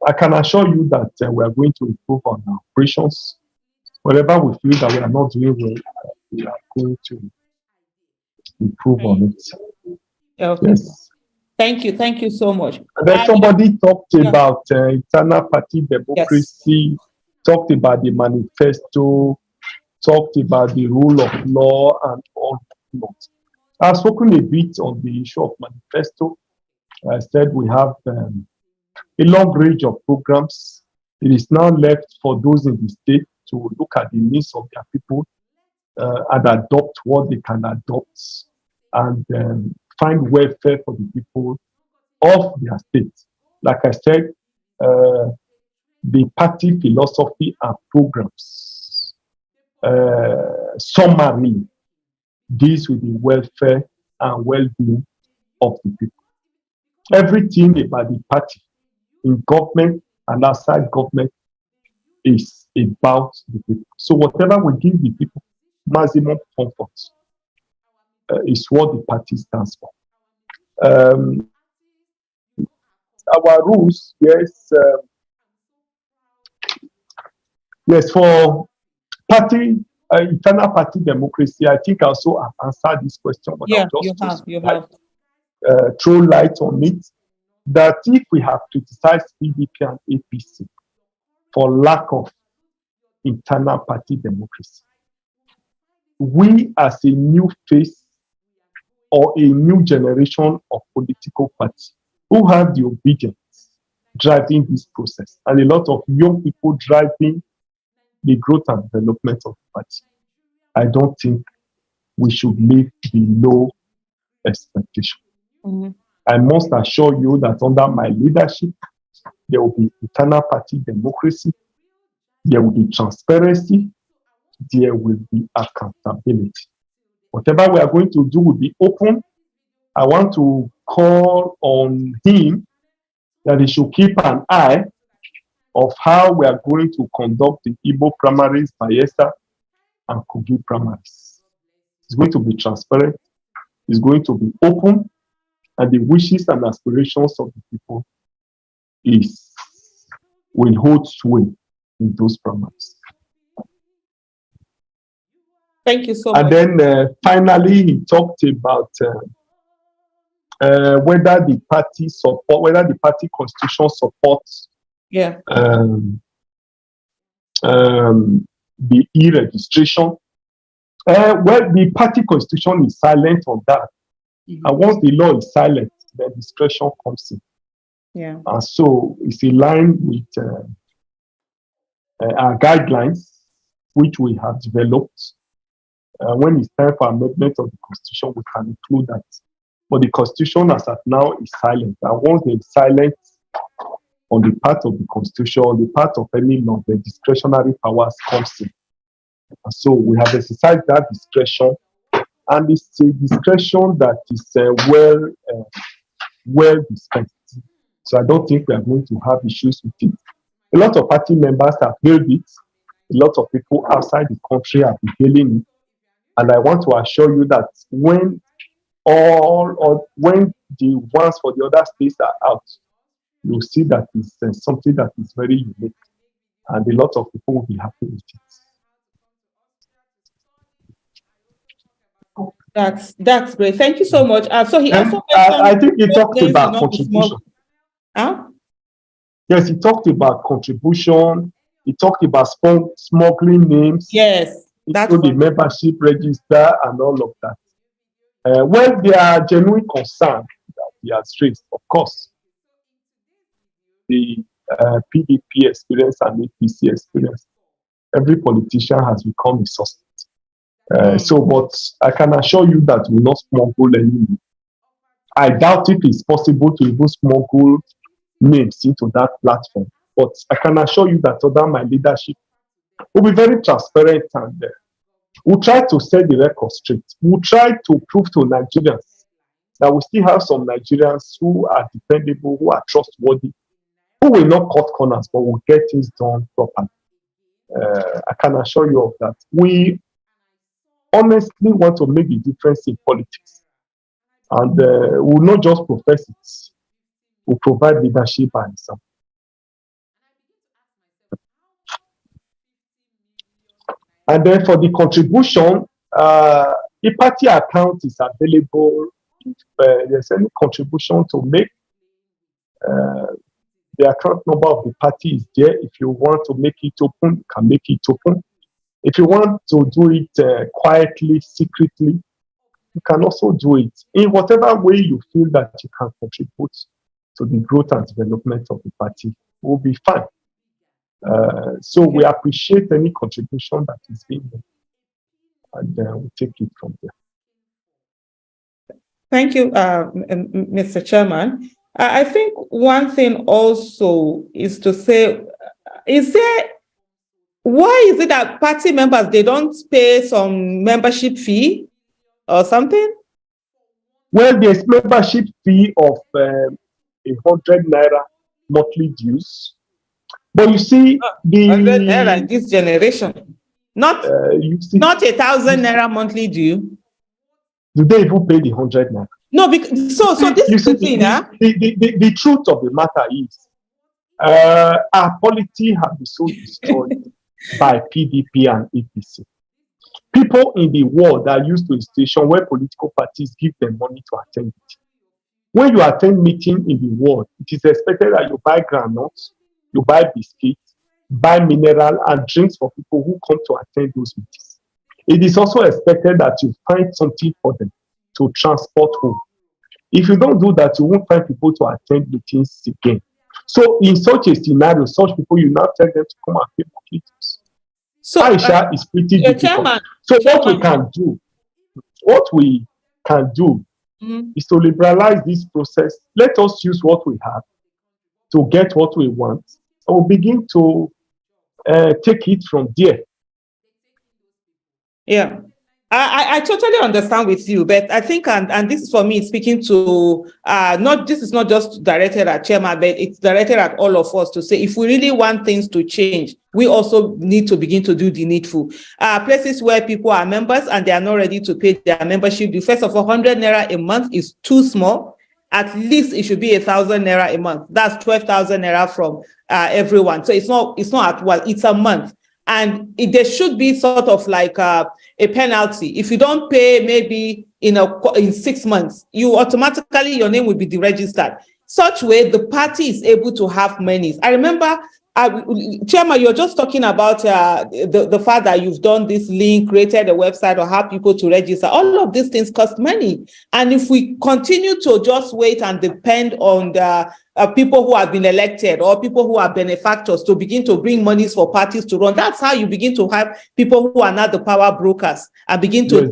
I can assure you that we are going to improve on our operations. Wherever we feel that we are not doing well, we are going to improve on it. Okay. Yes. Thank you so much. And then somebody talked about internal party democracy, talked about the manifesto, talked about the rule of law and all that. I've spoken a bit on the issue of manifesto. I said we have a long range of programs. It is now left for those in the state to look at the needs of their people and adopt what they can adopt and find welfare for the people of their state. Like I said, the party philosophy and programs summary deals with the welfare and well-being of the people. Everything about the party in government and outside government is about the people. So whatever we give the people maximum comfort is what the party stands for. Our rules, yes, for party internal party democracy, I think I also have answered this question, but yeah, I'll just you have. Throw light on it, that if we have criticized PDP and APC for lack of internal party democracy, we as a new face or a new generation of political party who have the obedience driving this process, and a lot of young people driving the growth and development of the party, I don't think we should live below expectation. I must assure you that under my leadership, there will be internal party democracy, there will be transparency, there will be accountability. Whatever we are going to do will be open. I want to call on him that he should keep an eye of how we are going to conduct the Igbo primaries, Bayelsa, and Kogi primaries. It's going to be transparent, it's going to be open, and the wishes and aspirations of the people will hold sway in those primaries. Thank you so much. And then finally, he talked about whether the party constitution supports the e-registration. Well, the party constitution is silent on that. And once the law is silent, then discretion comes in. Yeah. And so it's in line with our guidelines, which we have developed. When it's time for amendment of the Constitution, we can include that. But the Constitution, as at now, is silent. And once there's silence on the part of the Constitution, on the part of any law, the discretionary powers comes in. And so we have exercised that discretion, and it's a discretion that is well dispensed. So I don't think we are going to have issues with it. A lot of party members have hailed it. A lot of people outside the country have been hailing it. And I want to assure you that when when the ones for the other states are out, you'll see that it's something that is very unique. And a lot of people will be happy with it. That's great. Thank you so much. So he also I think he talked about contribution. Huh? Yes, he talked about contribution. He talked about smuggling names. Yes, that's the membership register and all of that. When there are genuine concerns that he has raised, of course, the PDP experience and APC experience, every politician has become a suspect. But I can assure you that we will not smuggle any. I doubt if it's possible to even smuggle names into that platform. But I can assure you that under my leadership, we'll be very transparent and we'll try to set the record straight. We'll try to prove to Nigerians that we still have some Nigerians who are dependable, who are trustworthy, who will not cut corners, but will get things done properly. I can assure you of that. We honestly want to make a difference in politics. And we'll not just profess it. We'll provide leadership and example. And then for the contribution, the party account is available. If there's any contribution to make, the account number of the party is there. If you want to make it open, you can make it open. If you want to do it quietly, secretly, you can also do it in whatever way you feel that you can contribute to the growth and development of the party. Will be fine. So we appreciate any contribution that is being made, and we'll take it from there. Thank you, Mr. Chairman. I think one thing also is to say, why is it that party members, they don't pay some membership fee or something? Well, there's membership fee of 100 naira monthly dues. But you see, 100 naira in this generation, not 1,000 naira monthly due. Do they even pay the 100 naira? No, because so this is the thing, the truth of the matter is, our polity has been so destroyed by PDP and APC. People in the world are used to a situation where political parties give them money to attend it. When you attend meeting in the world, it is expected that you buy groundnuts, you buy biscuits, buy mineral and drinks for people who come to attend those meetings. It is also expected that you find something for them to transport home. If you don't do that, you won't find people to attend meetings again. So in such a scenario, such people, you now tell them to come and pay for meetings. So Aisha is pretty difficult. So what we can do is to liberalize this process. Let us use what we have to get what we want. And we'll begin to take it from there. Yeah, I totally understand with you, but I think, and this is for me speaking to, this is not just directed at Chairman, but it's directed at all of us to say, if we really want things to change, we also need to begin to do the needful. Places where people are members and they are not ready to pay their membership, the first of 100 naira a month is too small. At least it should be 1,000 naira a month. That's 12,000 naira from everyone. So it's not it's a month. And there should be sort of like a penalty. If you don't pay maybe in 6 months, you automatically, your name will be deregistered. Such way, the party is able to have monies. I remember Chairman, you're just talking about the fact that you've done this link, created a website, or have people to register. All of these things cost money. And if we continue to just wait and depend on the people who have been elected or people who are benefactors to begin to bring monies for parties to run, that's how you begin to have people who are not the power brokers and begin to... Yes,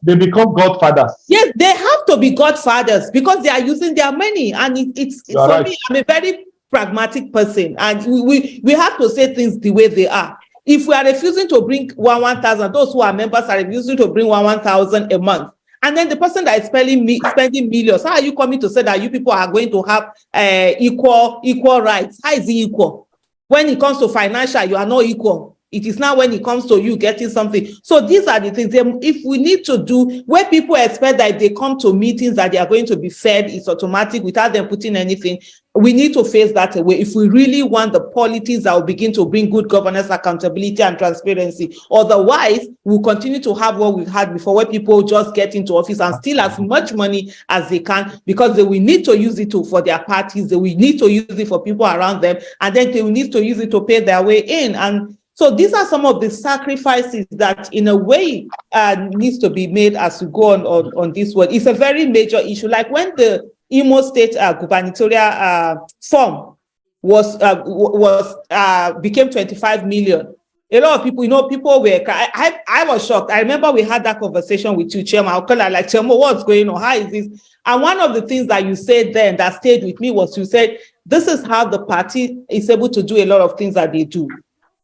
they become godfathers. Yes, they have to be godfathers because they are using their money. And it's for right. me, I'm a very pragmatic person, and we have to say things the way they are. If we are refusing to bring 1,000, those who are members are refusing to bring 1,000 a month, and then the person that is spending millions, how are you coming to say that you people are going to have equal rights? How is it equal? When it comes to financial, you are not equal. It is now when it comes to you getting something. So these are the things. If we need to do, where people expect that if they come to meetings that they are going to be fed, it's automatic without them putting anything. We need to face that away if we really want the policies that will begin to bring good governance, accountability, and transparency. Otherwise, we'll continue to have what we had before, where people just get into office and steal as much money as they can because they will need to use it for their parties. They will need to use it for people around them, and then they will need to use it to pay their way in. And so these are some of the sacrifices that, in a way, needs to be made as we go on this one. It's a very major issue. Like when the Imo State gubernatorial form became 25 million. A lot of people, people were. I was shocked. I remember we had that conversation with you, Chairman. I'll call her like, Chairman, what's going on? How is this? And one of the things that you said then that stayed with me was you said, this is how the party is able to do a lot of things that they do.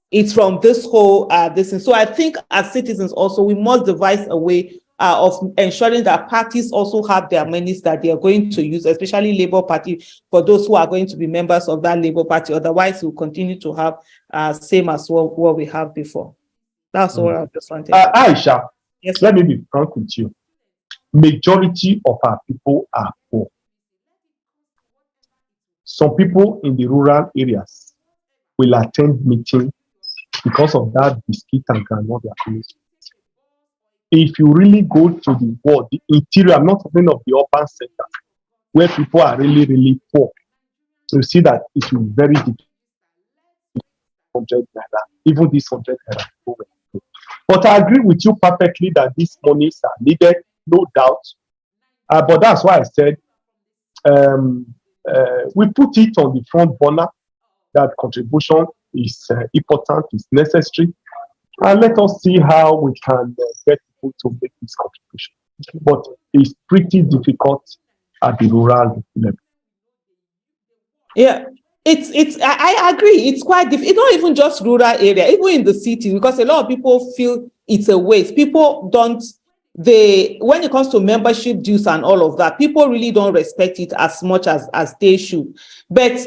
It's from this whole this. And so I think as citizens also, we must devise a way of ensuring that parties also have their monies that they are going to use, especially Labour Party, for those who are going to be members of that Labour Party. Otherwise, we'll continue to have same as what we have before. That's all I just wanted. Aisha, yes, let me be frank with you. Majority of our people are poor. Some people in the rural areas will attend meetings because of that biscuit and granola they are coming. If you really go to the world, the interior, I'm not talking of the urban center, where people are really, really poor, so you see that it will be very difficult. 100 naira, even this 100 naira. But I agree with you perfectly that these monies are needed, no doubt. But that's why I said we put it on the front burner, that contribution is important, is necessary. And let us see how we can get people to make this contribution. But it's pretty difficult at the rural level. Yeah, I agree. It's quite difficult. It's not even just rural area, even in the city, because a lot of people feel it's a waste. People don't, when it comes to membership dues and all of that, people really don't respect it as much as they should. But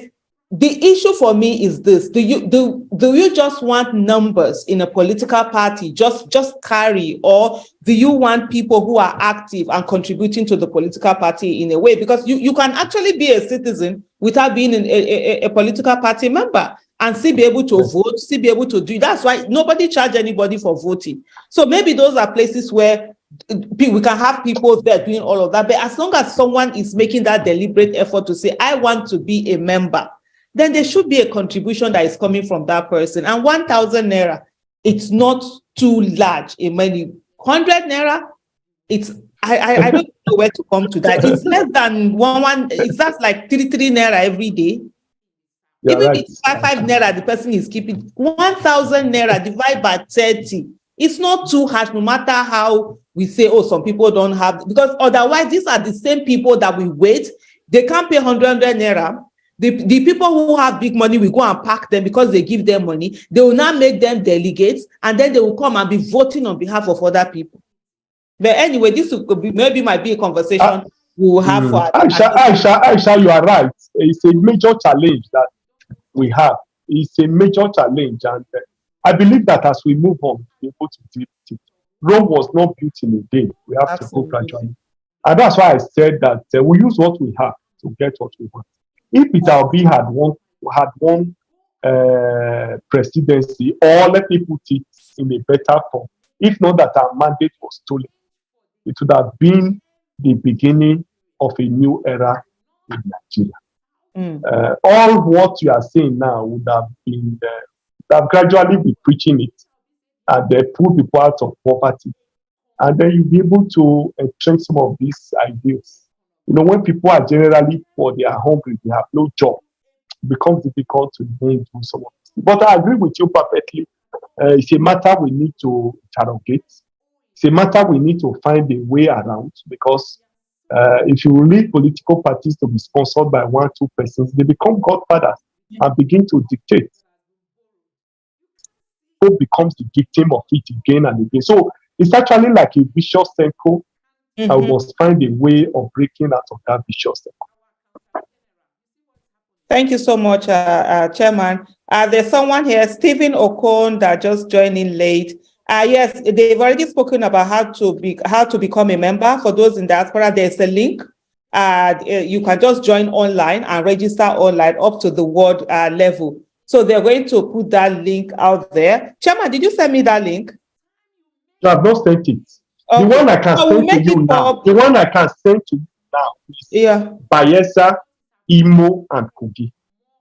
the issue for me is this: do you just want numbers in a political party just carry, or do you want people who are active and contributing to the political party in a way? Because you can actually be a citizen without being a political party member and still be able to vote, still be able to do. That's why nobody charge anybody for voting. So maybe those are places where we can have people there doing all of that. But as long as someone is making that deliberate effort to say, I want to be a member, then there should be a contribution that is coming from that person. And 1,000 naira, it's not too large in money. 100 naira, I don't know where to come to that. It's less than it's that's like 3 naira every day. Yeah, even right. if it's 5 naira the person is keeping, 1,000 naira divided by 30, it's not too harsh, no matter how we say, oh, some people don't have, because otherwise these are the same people that we wait. They can't pay 100 naira. The people who have big money will go and pack them because they give them money. They will now make them delegates, and then they will come and be voting on behalf of other people. But anyway, this could be, maybe might be a conversation we will have for Aisha, you are right. It's a major challenge that we have. It's a major challenge, and I believe that as we move on, we're able to deal with it. Rome was not built in a day. We have to go gradually. And that's why I said that we use what we have to get what we want. If Peter Obi had one presidency, or let me put it in a better form, if not that our mandate was stolen, it would have been the beginning of a new era in Nigeria. All what you are saying now would have been, have gradually been preaching it, and they pull people out of poverty. And then you'll be able to entrench some of these ideas. You know, when people are generally poor, they are hungry, they have no job, it becomes difficult to do some of this. But I agree with you perfectly. It's a matter we need to interrogate. It's a matter we need to find a way around, because if you leave political parties to be sponsored by 1-2 persons, they become godfathers and begin to dictate. Who becomes the victim of it again and again. So it's actually like a vicious cycle. I must find a way of breaking out of that vicious cycle. Thank you so much, Chairman. There's someone here, Stephen Okon, that just joined in late. Yes, they've already spoken about how to become a member. For those in diaspora, there's a link. You can just join online and register online up to the world level. So they're going to put that link out there. Chairman, did you send me that link? No, I've not sent it. Okay. The one I can send to you now. The one I can send to you now is Bayelsa, Imo, and Kogi.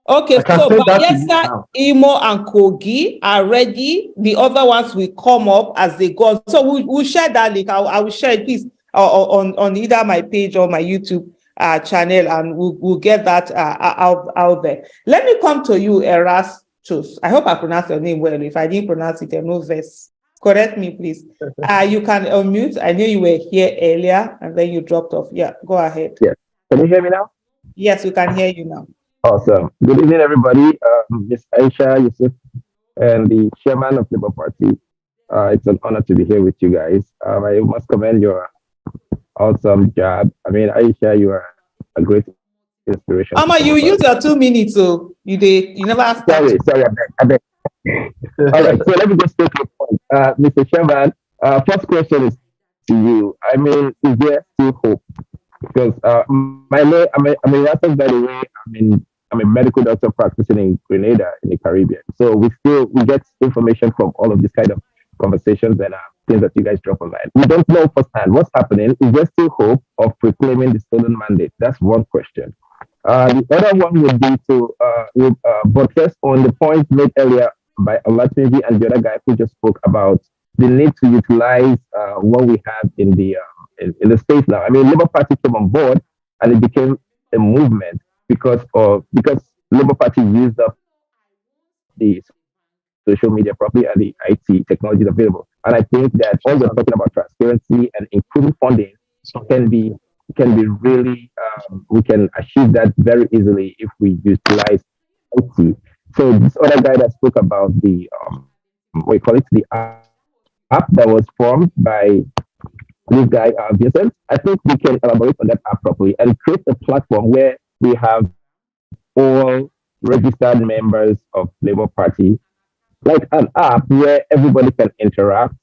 Okay, so Bayelsa, Imo, and Kogi are ready. The other ones will come up as they go on. So we'll share that link. I will share it, please, on either my page or my YouTube channel, and we'll get that out there. Let me come to you, Erastus. I hope I pronounced your name well. If I didn't pronounce it, no verse. Correct me, please. You can unmute. I knew you were here earlier, and then you dropped off. Yeah, go ahead. Yes. Can you hear me now? Yes, we can hear you now. Awesome. Good evening, everybody. Ms. Aisha Yesufu and the chairman of Labour Party. It's an honor to be here with you guys. I must commend your awesome job. I mean, Aisha, you are a great inspiration. Amma, you use your 2 minutes, so you never asked. Sorry, I beg. All right, so let me just take your point. Mr. Chairman, first question is to you. I mean, is there still hope? Because I'm a nurse, by the way. I'm a medical doctor practicing in Grenada in the Caribbean. So we get information from all of these kind of conversations and things that you guys drop online. We don't know firsthand what's happening. Is there still hope of reclaiming the stolen mandate? That's one question. The other one would be to buttress on the point made earlier by Olatunji and the other guy who just spoke about the need to utilize what we have in the space now. I mean, Labour Party came on board and it became a movement because Labour Party used up the social media properly and the IT technologies available. And I think that all we're talking about transparency and improving funding can be really, we can achieve that very easily if we utilize IT. So this other guy that spoke about the, we call it the app that was formed by this guy, Vincent, I think we can elaborate on that app properly and create a platform where we have all registered members of Labour Party, like an app where everybody can interact.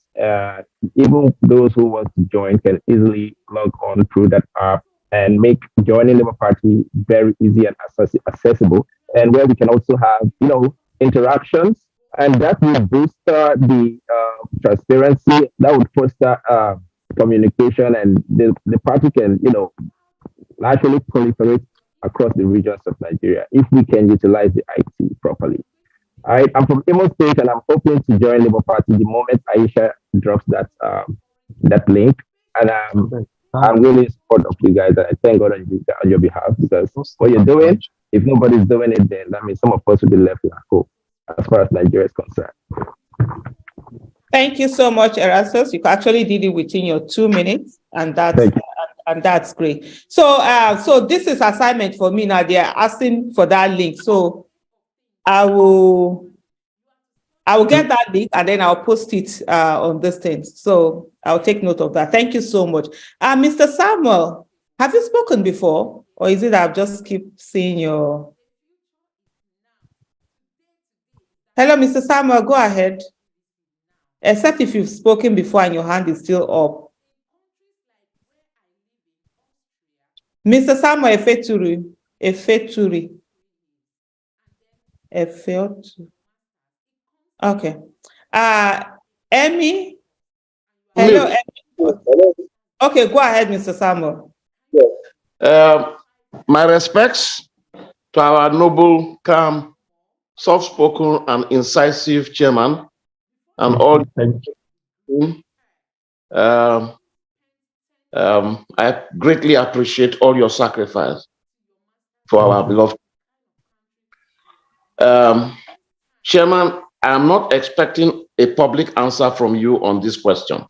Even those who want to join can easily log on through that app and make joining Labour Party very easy and accessible. And where we can also have, interactions, and that will boost the transparency. That would foster communication, and the party can, actually proliferate across the regions of Nigeria if we can utilize the IT properly. I'm from Imo State, and I'm hoping to join Labour Party the moment Aisha drops that link. And I'm really in support of you guys, and I thank God on your behalf, because what you're doing, if nobody's doing it, then that means some of us will be left in a hole as far as Nigeria is concerned. Thank you so much, Erastus. You actually did it within your 2 minutes, and that's great. So this is assignment for me now. They are asking for that link, so I will get that link and then I'll post it on this thing. So I'll take note of that. Thank you so much. Mr. Samuel, have you spoken before, or is it I've just keep seeing your? Hello, Mr. Samuel, go ahead. Except if you've spoken before and your hand is still up. Mr. Samuel Efeturi. Okay. Emmy. Hello, Emmy. Okay, go ahead, Mr. Samuel. Yes. My respects to to our noble, calm, soft-spoken, and incisive chairman, and all. Thank you. I greatly appreciate all your sacrifice for our beloved. Chairman, I'm not expecting a public answer from you on this question,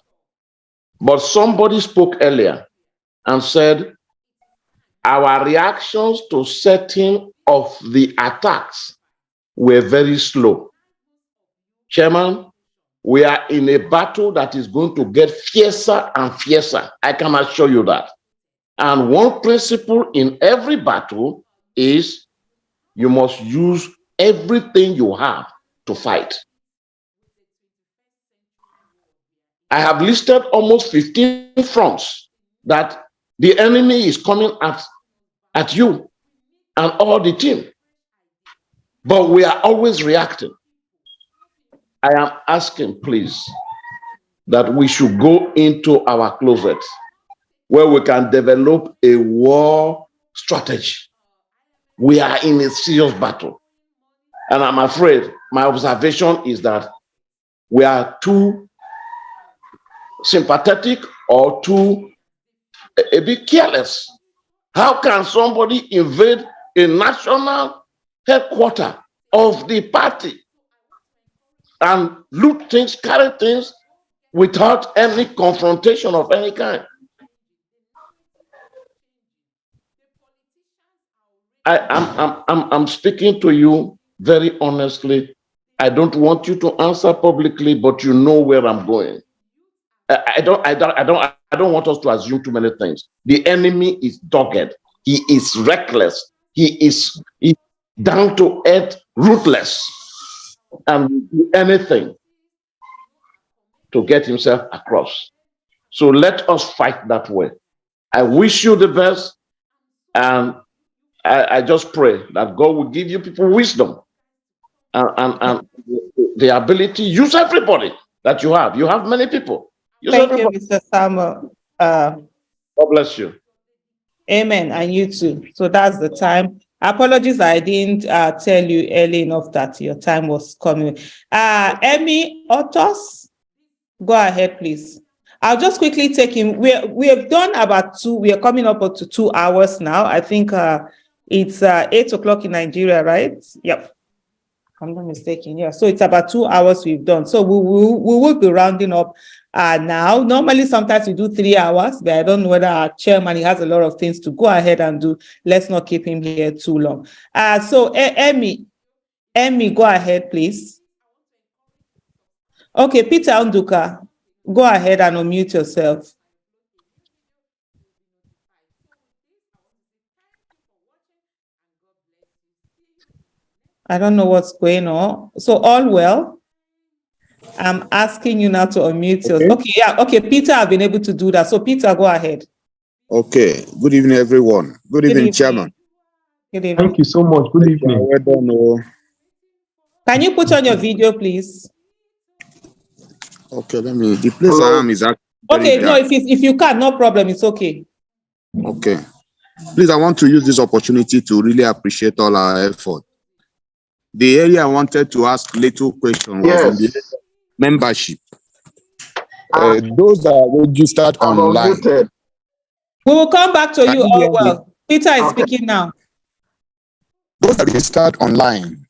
but somebody spoke earlier and said our reactions to certain of the attacks were very slow. Chairman, we are in a battle that is going to get fiercer and fiercer. I can assure you that. And one principle in every battle is you must use everything you have to fight. I have listed almost 15 fronts that the enemy is coming at you and all the team. But we are always reacting. I am asking, please, that we should go into our closet where we can develop a war strategy. We are in a serious battle. And I'm afraid my observation is that we are too sympathetic or too a bit careless. How can somebody invade a national headquarters of the party and loot things, carry things without any confrontation of any kind? I'm speaking to you very honestly. I don't want you to answer publicly, but you know where I'm going. I don't want us to assume too many things. The enemy is dogged. He is reckless. He is down to earth, ruthless, and will do anything to get himself across. So let us fight that way. I wish you the best, and I just pray that God will give you people wisdom and the ability. Use everybody that you have. You have many people. Use Thank everybody. you, Mr. Samuel. God bless you. Amen, and you too. So that's the time. Apologies, I didn't tell you early enough that your time was coming. Emmy Otos, go ahead, please. I'll just quickly take him. We have done about we are coming up to 2 hours now. I think it's 8 o'clock in Nigeria, right? Yep. I'm not mistaken. Yeah. So it's about 2 hours we've done. So we will be rounding up now. Normally, sometimes we do 3 hours, but I don't know whether our chairman, he has a lot of things to go ahead and do. Let's not keep him here too long. So Emmy, go ahead, please. Okay, Peter Onduka, go ahead and unmute yourself. I don't know what's going on. So all well? I'm asking you now to unmute yourself. Okay, yeah, okay, Peter, I've been able to do that. So Peter, go ahead. Okay, good evening, everyone. Good evening, Chairman. Good evening. Thank you so much. Good evening. Well done. Can you put on your video, please? Okay, the place I am is actually okay, no, if you can, no problem, it's okay. Okay. Please, I want to use this opportunity to really appreciate all our effort. The area I wanted to ask little question was on the membership. Those that are registered online. We will come back to you all well. Peter is speaking now. Those that are registered online,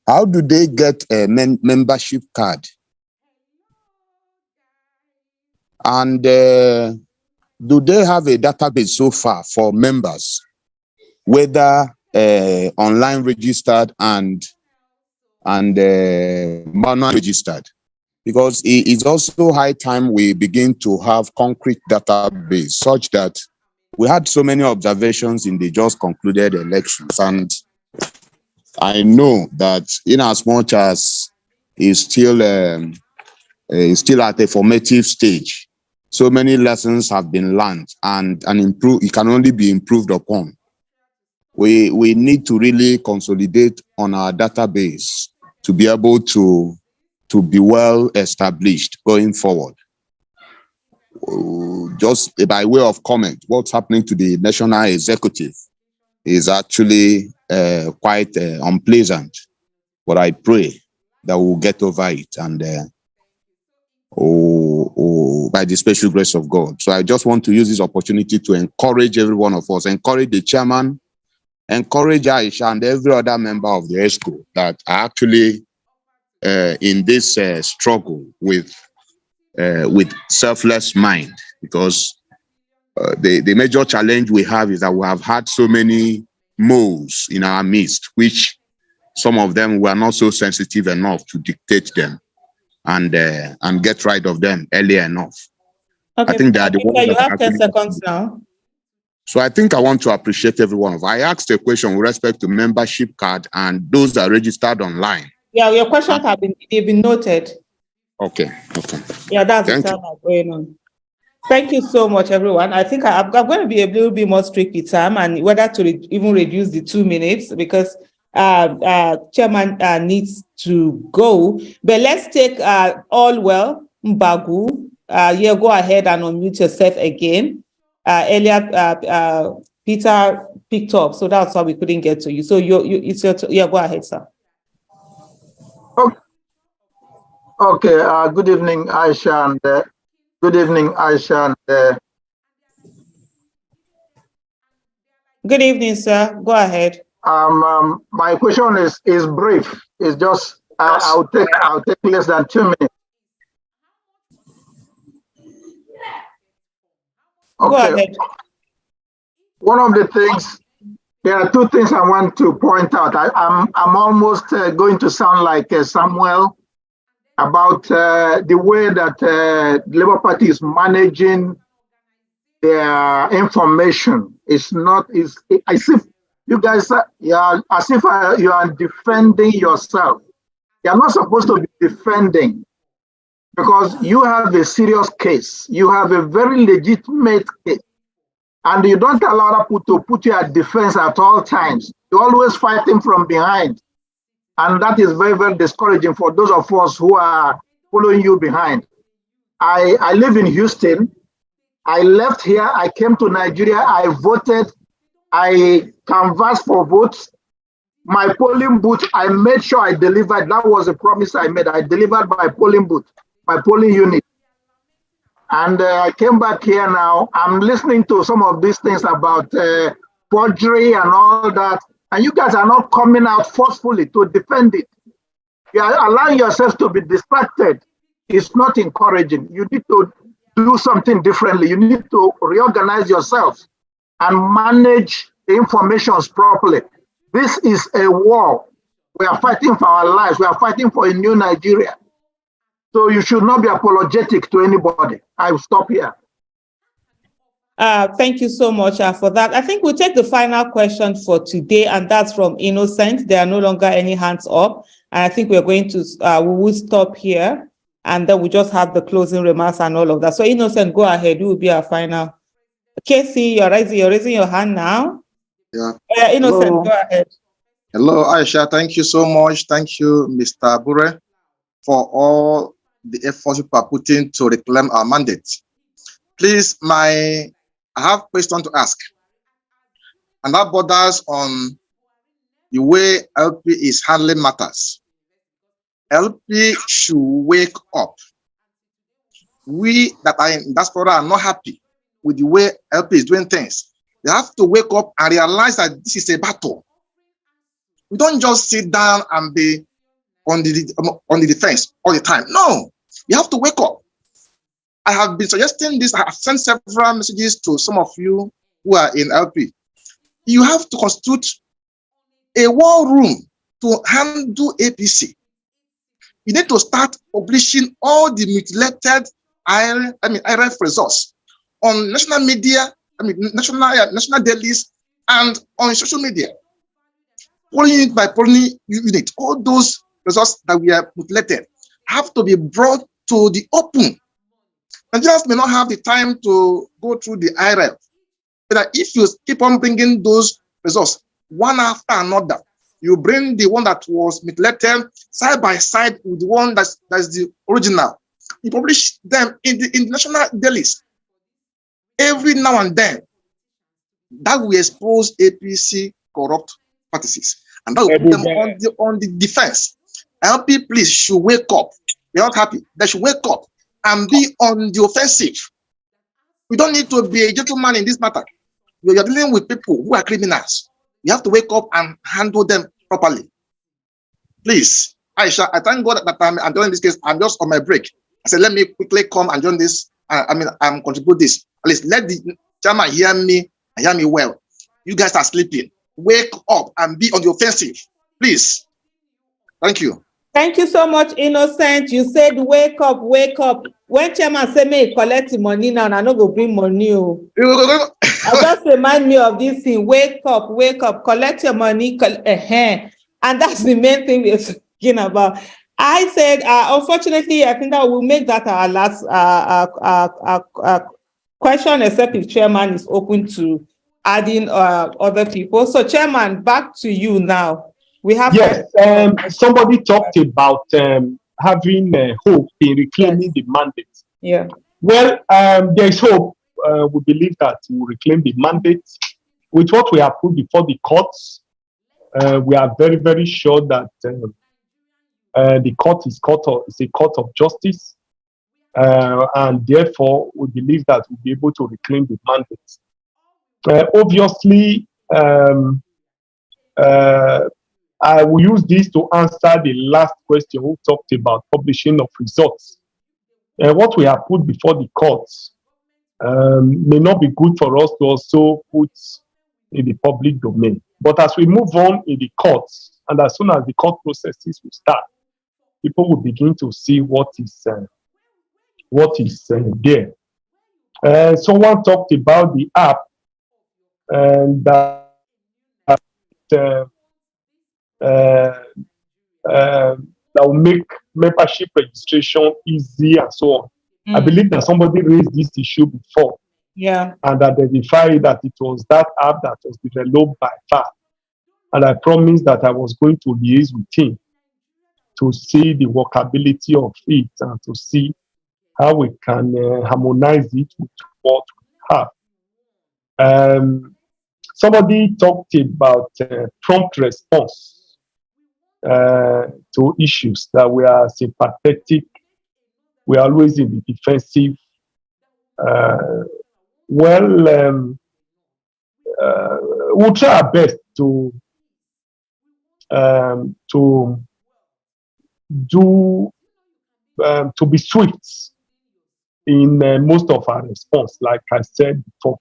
how do they get a membership card? And do they have a database so far for members, whether online registered and manual registered? Because it's also high time we begin to have concrete database such that we had so many observations in the just concluded elections. And I know that in as much as it's still at a formative stage, so many lessons have been learned and improved. It can only be improved upon. We need to really consolidate on our database to be able to be well established going forward. Just by way of comment, what's happening to the national executive? is actually quite unpleasant. But I pray that we'll get over it and by the special grace of God. So I just want to use this opportunity to encourage every one of us, encourage the chairman, encourage Aisha and every other member of the ESCO that are actually in this struggle with selfless mind, because the major challenge we have is that we have had so many moles in our midst, which some of them were not so sensitive enough to dictate them and get rid of them early enough. Okay, I think they are the ones you that have 10 actually. seconds now. So I think I want to appreciate every one of. I asked a question with respect to membership card and those that are registered online. Yeah, your questions have been noted. Okay. Yeah, that's Thank the time I'm going on. Thank you so much, everyone. I think I'm going to be a little bit more strict with time and whether to even reduce the 2 minutes because chairman needs to go. But let's take All Well Mbagu. Yeah, go ahead and unmute yourself again. Earlier, Peter picked up, so that's why we couldn't get to you. So it's your yeah, go ahead, sir. Okay. Good evening, Aisha, and good evening, Aisha, and good evening, sir. Go ahead. my question is brief. It's just I'll take less than 2 minutes. Go Okay. ahead. One of the things, there are two things I want to point out. I'm almost going to sound like Samuel about the way that the Labour Party is managing their information. It's as if you guys are you are defending yourself. You're not supposed to be defending because you have a serious case. You have a very legitimate case. And you don't allow people to put you at defense at all times. You're always fighting from behind. And that is very, very discouraging for those of us who are following you behind. I live in Houston. I left here. I came to Nigeria. I voted. I canvassed for votes. My polling booth, I made sure I delivered. That was a promise I made. I delivered my polling booth, my polling unit. And I came back here now. I'm listening to some of these things about forgery and all that. And you guys are not coming out forcefully to defend it. You are allowing yourselves to be distracted. It's not encouraging. You need to do something differently. You need to reorganize yourself and manage the information properly. This is a war. We are fighting for our lives. We are fighting for a new Nigeria. So you should not be apologetic to anybody. I will stop here. Thank you so much for that. I think we'll take the final question for today, and that's from Innocent. There are no longer any hands up. And I think we're going to, we will stop here, and then we just have the closing remarks and all of that. So Innocent, go ahead. You will be our final. Casey, you're raising your hand now. Yeah. Innocent, Hello. go ahead. Hello, Aisha. Thank you so much. Thank you, Mr. Bure, for all the efforts you are putting to reclaim our mandate. Please, I have a question to ask, and that borders on the way LP is handling matters. LP should wake up. We that are in diaspora are not happy with the way LP is doing things. They have to wake up and realize that this is a battle. We don't just sit down and be on the defense all the time. No, you have to wake up. I have been suggesting this. I have sent several messages to some of you who are in LP. You have to constitute a war room to handle APC. You need to start publishing all the mutilated IRF results on national media, national dailies, and on social media. Polling unit by polling unit, all those results that we are mutilated have to be brought to the open. Nigerians may not have the time to go through the IRF, but if you keep on bringing those results one after another, you bring the one that was mutilated side by side with the one that's the original. You publish them in the national dailies every now and then. that will expose APC corrupt practices, and that will put them on the defense. LP, please, should wake up. They're not happy. They should wake up and be on the offensive. We don't need to be a gentleman in this matter. You're dealing with people who are criminals. You have to wake up and handle them properly. Please, Aisha, I thank God that I'm doing this case. I'm just on my break. I said, let me quickly come and join this. I'm contribute this. At least let the chairman hear me and hear me well. You guys are sleeping. Wake up and be on the offensive. Please. Thank you. Thank you so much, Innocent. You said wake up, wake up. When chairman say me collect the money now, I no go bring money. I just remind me of this thing. Wake up, collect your money. And that's the main thing we're talking about. I said, unfortunately, I think that we'll make that our last question, except if chairman is open to adding other people. So, chairman, back to you now. We have somebody talked about having hope in reclaiming the mandate. Yeah. Well, there's hope. We believe that we'll reclaim the mandate with what we have put before the courts. We are very, very sure that the court is a court of justice, and therefore we believe that we'll be able to reclaim the mandate. Obviously, I will use this to answer the last question who talked about publishing of results. What we have put before the courts may not be good for us to also put in the public domain. But as we move on in the courts, and as soon as the court processes will start, people will begin to see what is there. Someone talked about the app, and that will make membership registration easy and so on. I believe that somebody raised this issue before. Yeah. And identified that it was that app that was developed by FAR. And I promised that I was going to liaise with him to see the workability of it and to see how we can harmonize it with what we have. Somebody talked about prompt response to issues, that we are sympathetic, we are always in the defensive. We'll try our best to be swift in most of our response, like I said before.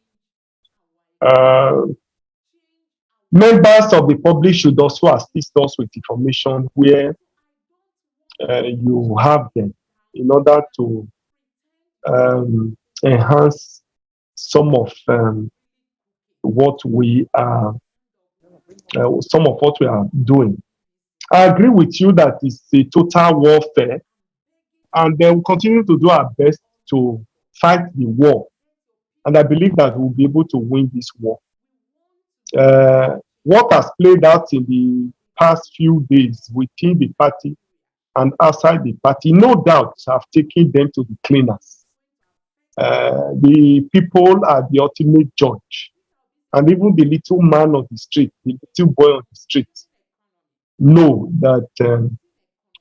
Members of the public should also assist us with information where you have them, in order to enhance some of what we are doing. I agree with you that it's a total warfare, and then we'll continue to do our best to fight the war. And I believe that we'll be able to win this war. What has played out in the past few days within the party and outside the party, no doubt, have taken them to the cleaners. The people are the ultimate judge. And even the little man on the street, the little boy on the street, know that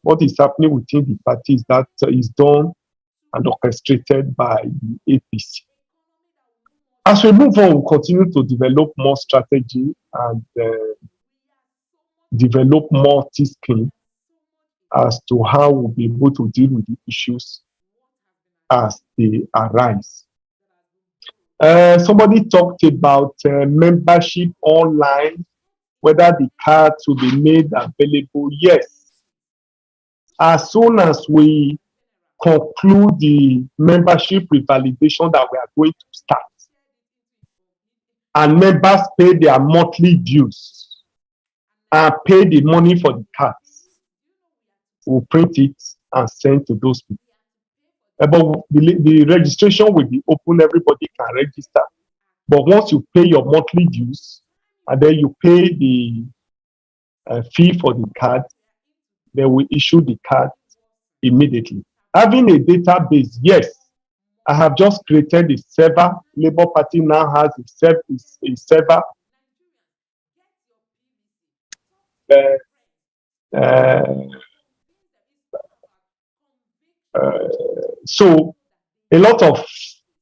what is happening within the party is that is done and orchestrated by the APC. As we move on, we'll continue to develop more strategy and develop more thinking as to how we'll be able to deal with the issues as they arise. Somebody talked about membership online, whether the cards will be made available. Yes. As soon as we conclude the membership revalidation that we are going to start, and members pay their monthly dues and pay the money for the cards, we'll print it and send to those people. But the registration will be open, everybody can register. But once you pay your monthly dues, and then you pay the fee for the card, then we issue the card immediately. Having a database, yes, I have just created a server. Labour Party now has a server. So a lot of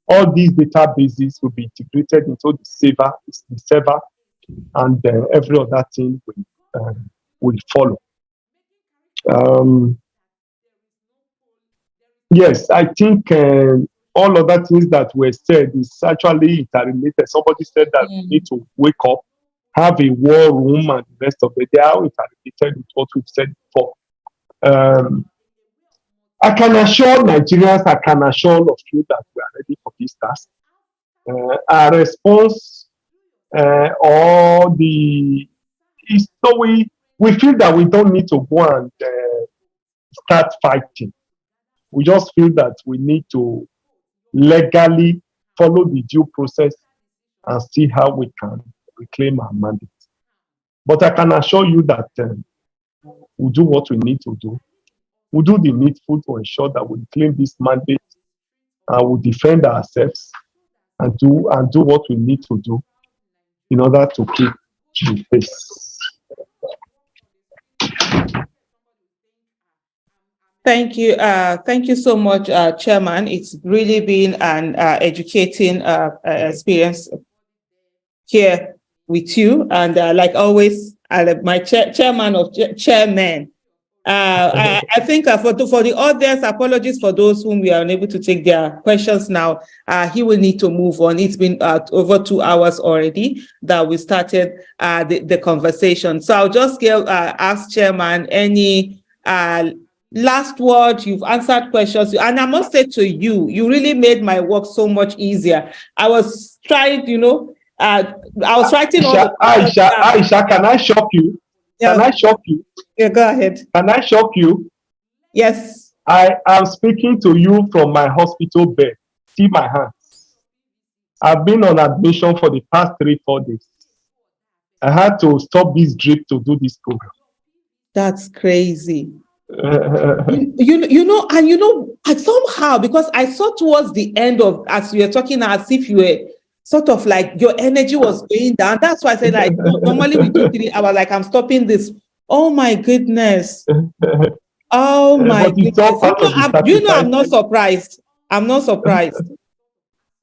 all these databases will be integrated into the server, and every other thing will follow. Yes, I think all other things that were said is actually interrelated. Somebody said that we need to wake up, have a war room, and the rest of it. They are interrelated with what we've said before. I can assure Nigerians, I can assure all of you that we are ready for this task. Our response or the is so we feel that we don't need to go and start fighting. We just feel that we need to legally follow the due process and see how we can reclaim our mandate. But I can assure you that we'll do what we need to do. We'll do the needful to ensure that we claim this mandate and we'll defend ourselves and do what we need to do in order to keep the pace. Thank you. Thank you so much, Chairman. It's really been an educating experience here with you. And like always, my chairman of chairmen. I think for the audience, apologies for those whom we are unable to take their questions now. He will need to move on. It's been over 2 hours already that we started the conversation. So I'll just ask Chairman any last word. You've answered questions, and I must say to you, you really made my work so much easier. I was trying, I was writing all the Aisha, can I shock you? Can I shock you? Yeah, go ahead. Can I shock you? Yes. I am speaking to you from my hospital bed. See my hands. I've been on admission for the past 3-4 days. I had to stop this drip to do this program. That's crazy. And somehow, because I saw towards the end of, as you were talking, as if you were sort of like your energy was going down. That's why I said, like, normally we do 3 hours, like I'm stopping this. Oh my goodness. Oh my goodness. I'm not surprised. I'm not surprised.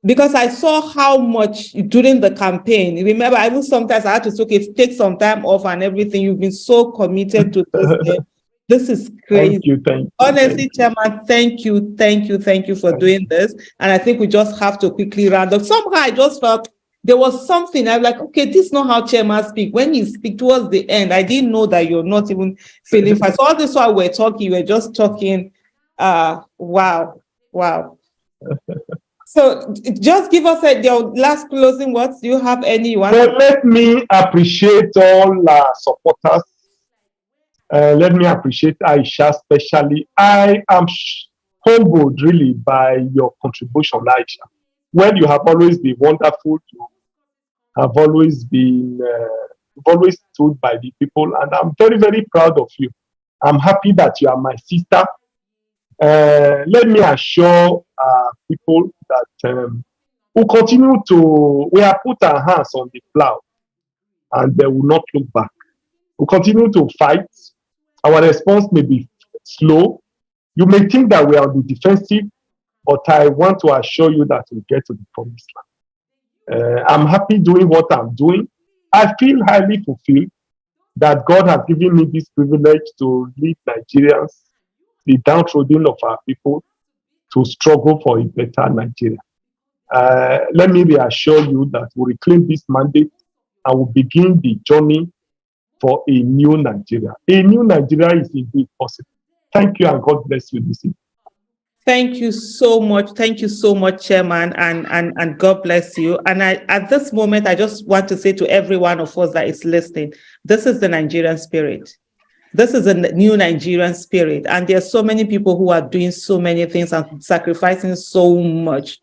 Because I saw how much during the campaign. Remember, even sometimes I had to take some time off and everything. You've been so committed to this. This is crazy. Thank you. Honestly, Chairman, thank you for doing this. And I think we just have to quickly round up. Somehow I just felt there was something. I'm like, okay, this is not how chairman speak. When you speak towards the end, I didn't know that you're not even feeling fine. So all this while we're talking, you were just talking. Wow. So just give us your last closing words. Do you have any? Well, let me appreciate all our supporters. Let me appreciate Aisha especially. I am humbled really by your contribution, Aisha. Well, you have always been wonderful. You have always been, you've always stood by the people, and I'm very, very proud of you. I'm happy that you are my sister. Let me assure people that we have put our hands on the plow and they will not look back. We'll continue to fight. Our response may be slow. You may think that we are on the defensive, but I want to assure you that we'll get to the promised land. I'm happy doing what I'm doing. I feel highly fulfilled that God has given me this privilege to lead Nigerians, the downtrodden of our people, to struggle for a better Nigeria. Let me reassure you that we'll reclaim this mandate and we'll begin the journey for a new Nigeria. A new Nigeria is indeed possible. Thank you, and God bless you this evening. Thank you so much. Thank you so much, Chairman, and God bless you. And at this moment, I just want to say to every one of us that is listening, this is the Nigerian spirit. This is a new Nigerian spirit, and there's so many people who are doing so many things and sacrificing so much.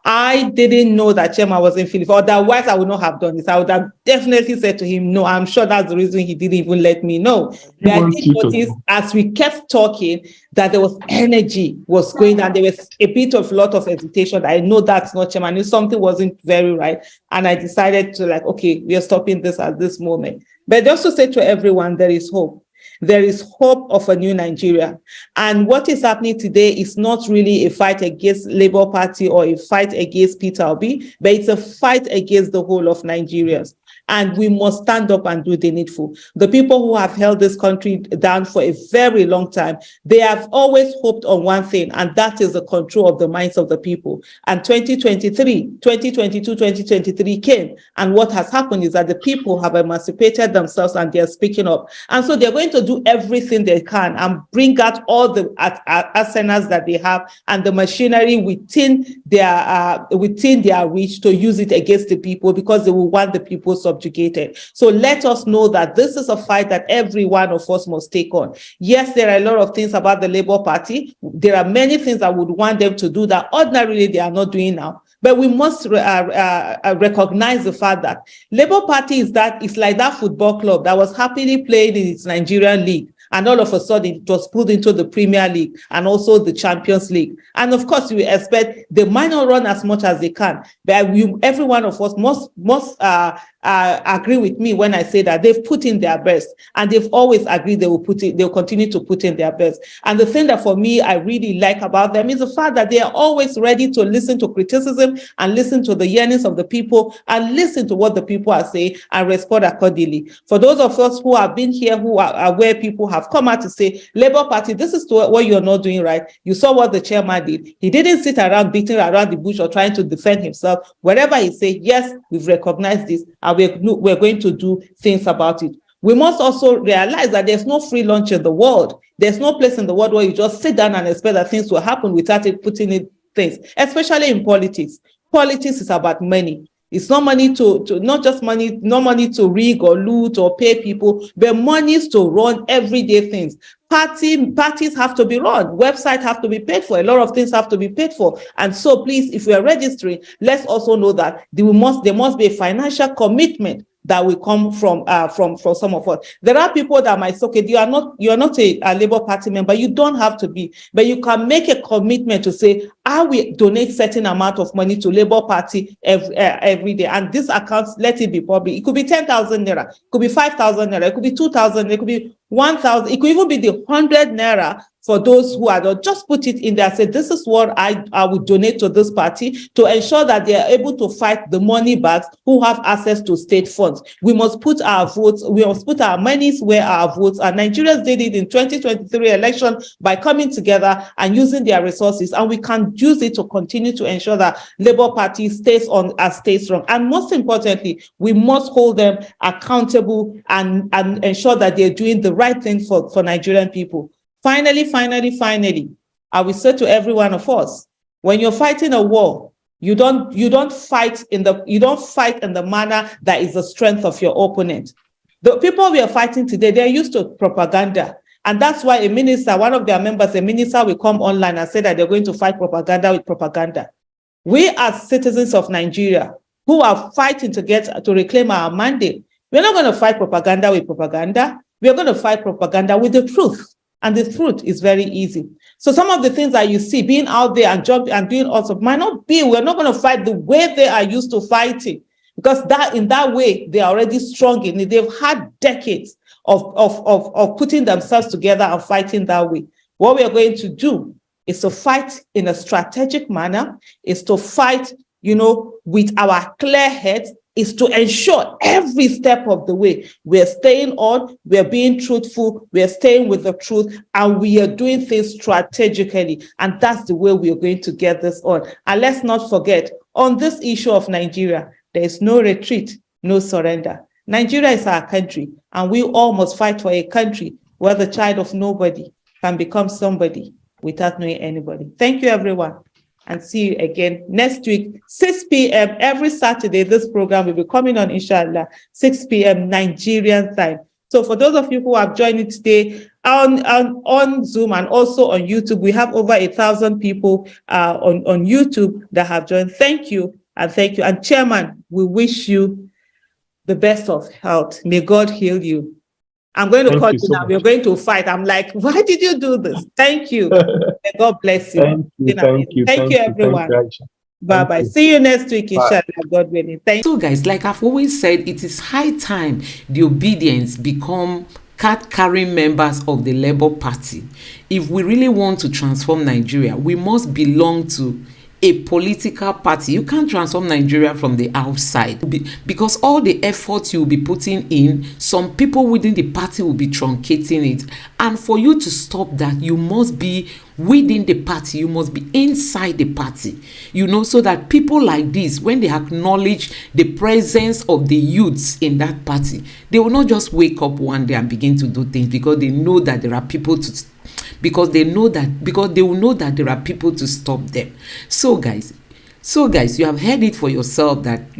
I didn't know that Chairman was in Philip. Otherwise, I would not have done this. I would have definitely said to him, no, I'm sure that's the reason he didn't even let me know. But I did notice as we kept talking that there was energy was going on. There was a bit of lot of hesitation. I know that's not Chairman. I knew something wasn't very right. And I decided to like, okay, we are stopping this at this moment. But just to say to everyone, there is hope. There is hope of a new Nigeria. And what is happening today is not really a fight against Labour Party or a fight against Peter Obi, but it's a fight against the whole of Nigerians. And we must stand up and do the needful. The people who have held this country down for a very long time, they have always hoped on one thing, and that is the control of the minds of the people. And 2023 came, and what has happened is that the people have emancipated themselves and they're speaking up. And so they're going to do everything they can and bring out all the arsenals that they have and the machinery within their reach to use it against the people, because they will want the people subjugated. So let us know that this is a fight that every one of us must take on. Yes, there are a lot of things about the Labour Party. There are many things I would want them to do that ordinarily they are not doing now. But we must recognize the fact that Labour Party is like that football club that was happily playing in its Nigerian league. And all of a sudden, it was pulled into the Premier League and also the Champions League. And of course, you expect they might not run as much as they can, but every one of us must agree with me when I say that they've put in their best, and they've always agreed they'll continue to put in their best. And the thing that for me I really like about them is the fact that they are always ready to listen to criticism and listen to the yearnings of the people and listen to what the people are saying and respond accordingly. For those of us who have been here, who are where people have come out to say, Labour Party, this is what you're not doing right. You saw what the chairman did. He didn't sit around beating around the bush or trying to defend himself. Wherever he said, yes, we've recognized this, and we're going to do things about it. We must also realize that there's no free lunch in the world. There's no place in the world where you just sit down and expect that things will happen without putting in things, especially in politics. Politics is about money. It's not money not just money, no money to rig or loot or pay people, but monies to run everyday things. Parties have to be run, websites have to be paid for, a lot of things have to be paid for. And so please, if we are registering, let's also know that there must be a financial commitment that will come from some of us. There are people that might say, okay, you are not a Labour Party member, you don't have to be, but you can make a commitment to say, I will donate certain amount of money to Labour Party every day. And this account, let it be public. It could be 10,000 naira, it could be 5,000 naira, it could be 2,000, it could be 1,000, it could even be the 100 naira for those who are not. Just put it in there. Say, this is what I would donate to this party to ensure that they are able to fight the money bags who have access to state funds. We must put our votes, we must put our monies where our votes are. Nigerians did it in 2023 election by coming together and using their resources, and we can use it to continue to ensure that Labour Party stays strong. And most importantly, we must hold them accountable and ensure that they're doing the right thing for Nigerian people. Finally, I will say to every one of us, when you're fighting a war, you don't fight in the manner that is the strength of your opponent. The people we are fighting today, they're used to propaganda. And that's why a minister, one of their members, a minister will come online and say that they're going to fight propaganda with propaganda. We as citizens of Nigeria who are fighting to reclaim our mandate, we're not going to fight propaganda with propaganda. We're going to fight propaganda with the truth. And the truth is very easy. So some of the things that you see being out there and jumping and doing also might not be, we're not going to fight the way they are used to fighting, because in that way, they are already strong in it. They've had decades of putting themselves together and fighting that way. What we are going to do is to fight in a strategic manner, is to fight, with our clear heads, is to ensure every step of the way we're staying on, we're being truthful, we're staying with the truth, and we are doing things strategically. And that's the way we are going to get this on. And let's not forget, on this issue of Nigeria, there is no retreat, no surrender. Nigeria is our country, and we all must fight for a country where the child of nobody can become somebody without knowing anybody. Thank you, everyone. And see you again next week, 6 p.m. every Saturday. This program will be coming on, inshallah, 6 p.m. Nigerian time. So for those of you who have joined it today on Zoom and also on YouTube, we have over 1,000 people on YouTube that have joined. Thank you. And thank you. And Chairman, we wish you the best of health. May God heal you. I'm going to Thank call you you so now. much. We're going to fight. I'm like, why did you do this? Thank you. May God bless you. Thank you, thank you, Thank you, everyone. Aisha. Bye-bye. You. See you next week, Bye. inshallah, God willing. Thank you. So guys, like I've always said, it is high time the obedience become card-carrying members of the Labour Party. If we really want to transform Nigeria, we must belong to a political party. You can't transform Nigeria from the outside because all the efforts you will be putting in, some people within the party will be truncating it. And for you to stop that, you must be within the party. You must be inside the party, so that people like this, when they acknowledge the presence of the youths in that party, they will not just wake up one day and begin to do things because they know that there are people to because they will know that there are people to stop them. So guys, you have heard it for yourself that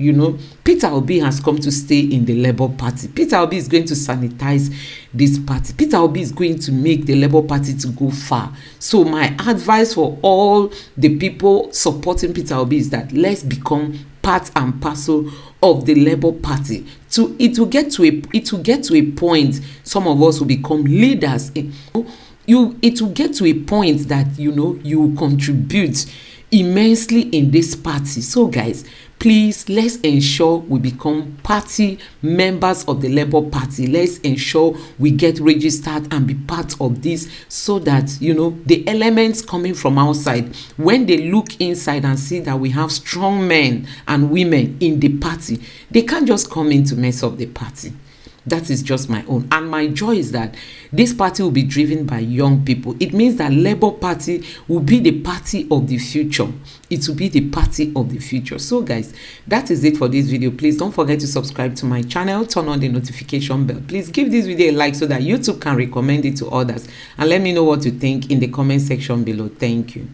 Peter Obi has come to stay in the Labour Party. Peter Obi is going to sanitize this party. Peter Obi is going to make the Labour Party to go far. So my advice for all the people supporting Peter Obi is that let's become part and parcel of the Labour Party. It will get to a point some of us will become leaders. It will get to a point that you contribute immensely in this party. So guys, please, let's ensure we become party members of the Labour Party. Let's ensure we get registered and be part of this so that the elements coming from outside, when they look inside and see that we have strong men and women in the party, they can't just come in to mess up the party. That is just my own. And my joy is that this party will be driven by young people. It means that Labour Party will be the party of the future. It will be the party of the future. So guys, that is it for this video. Please don't forget to subscribe to my channel. Turn on the notification bell. Please give this video a like so that YouTube can recommend it to others. And let me know what you think in the comment section below. Thank you.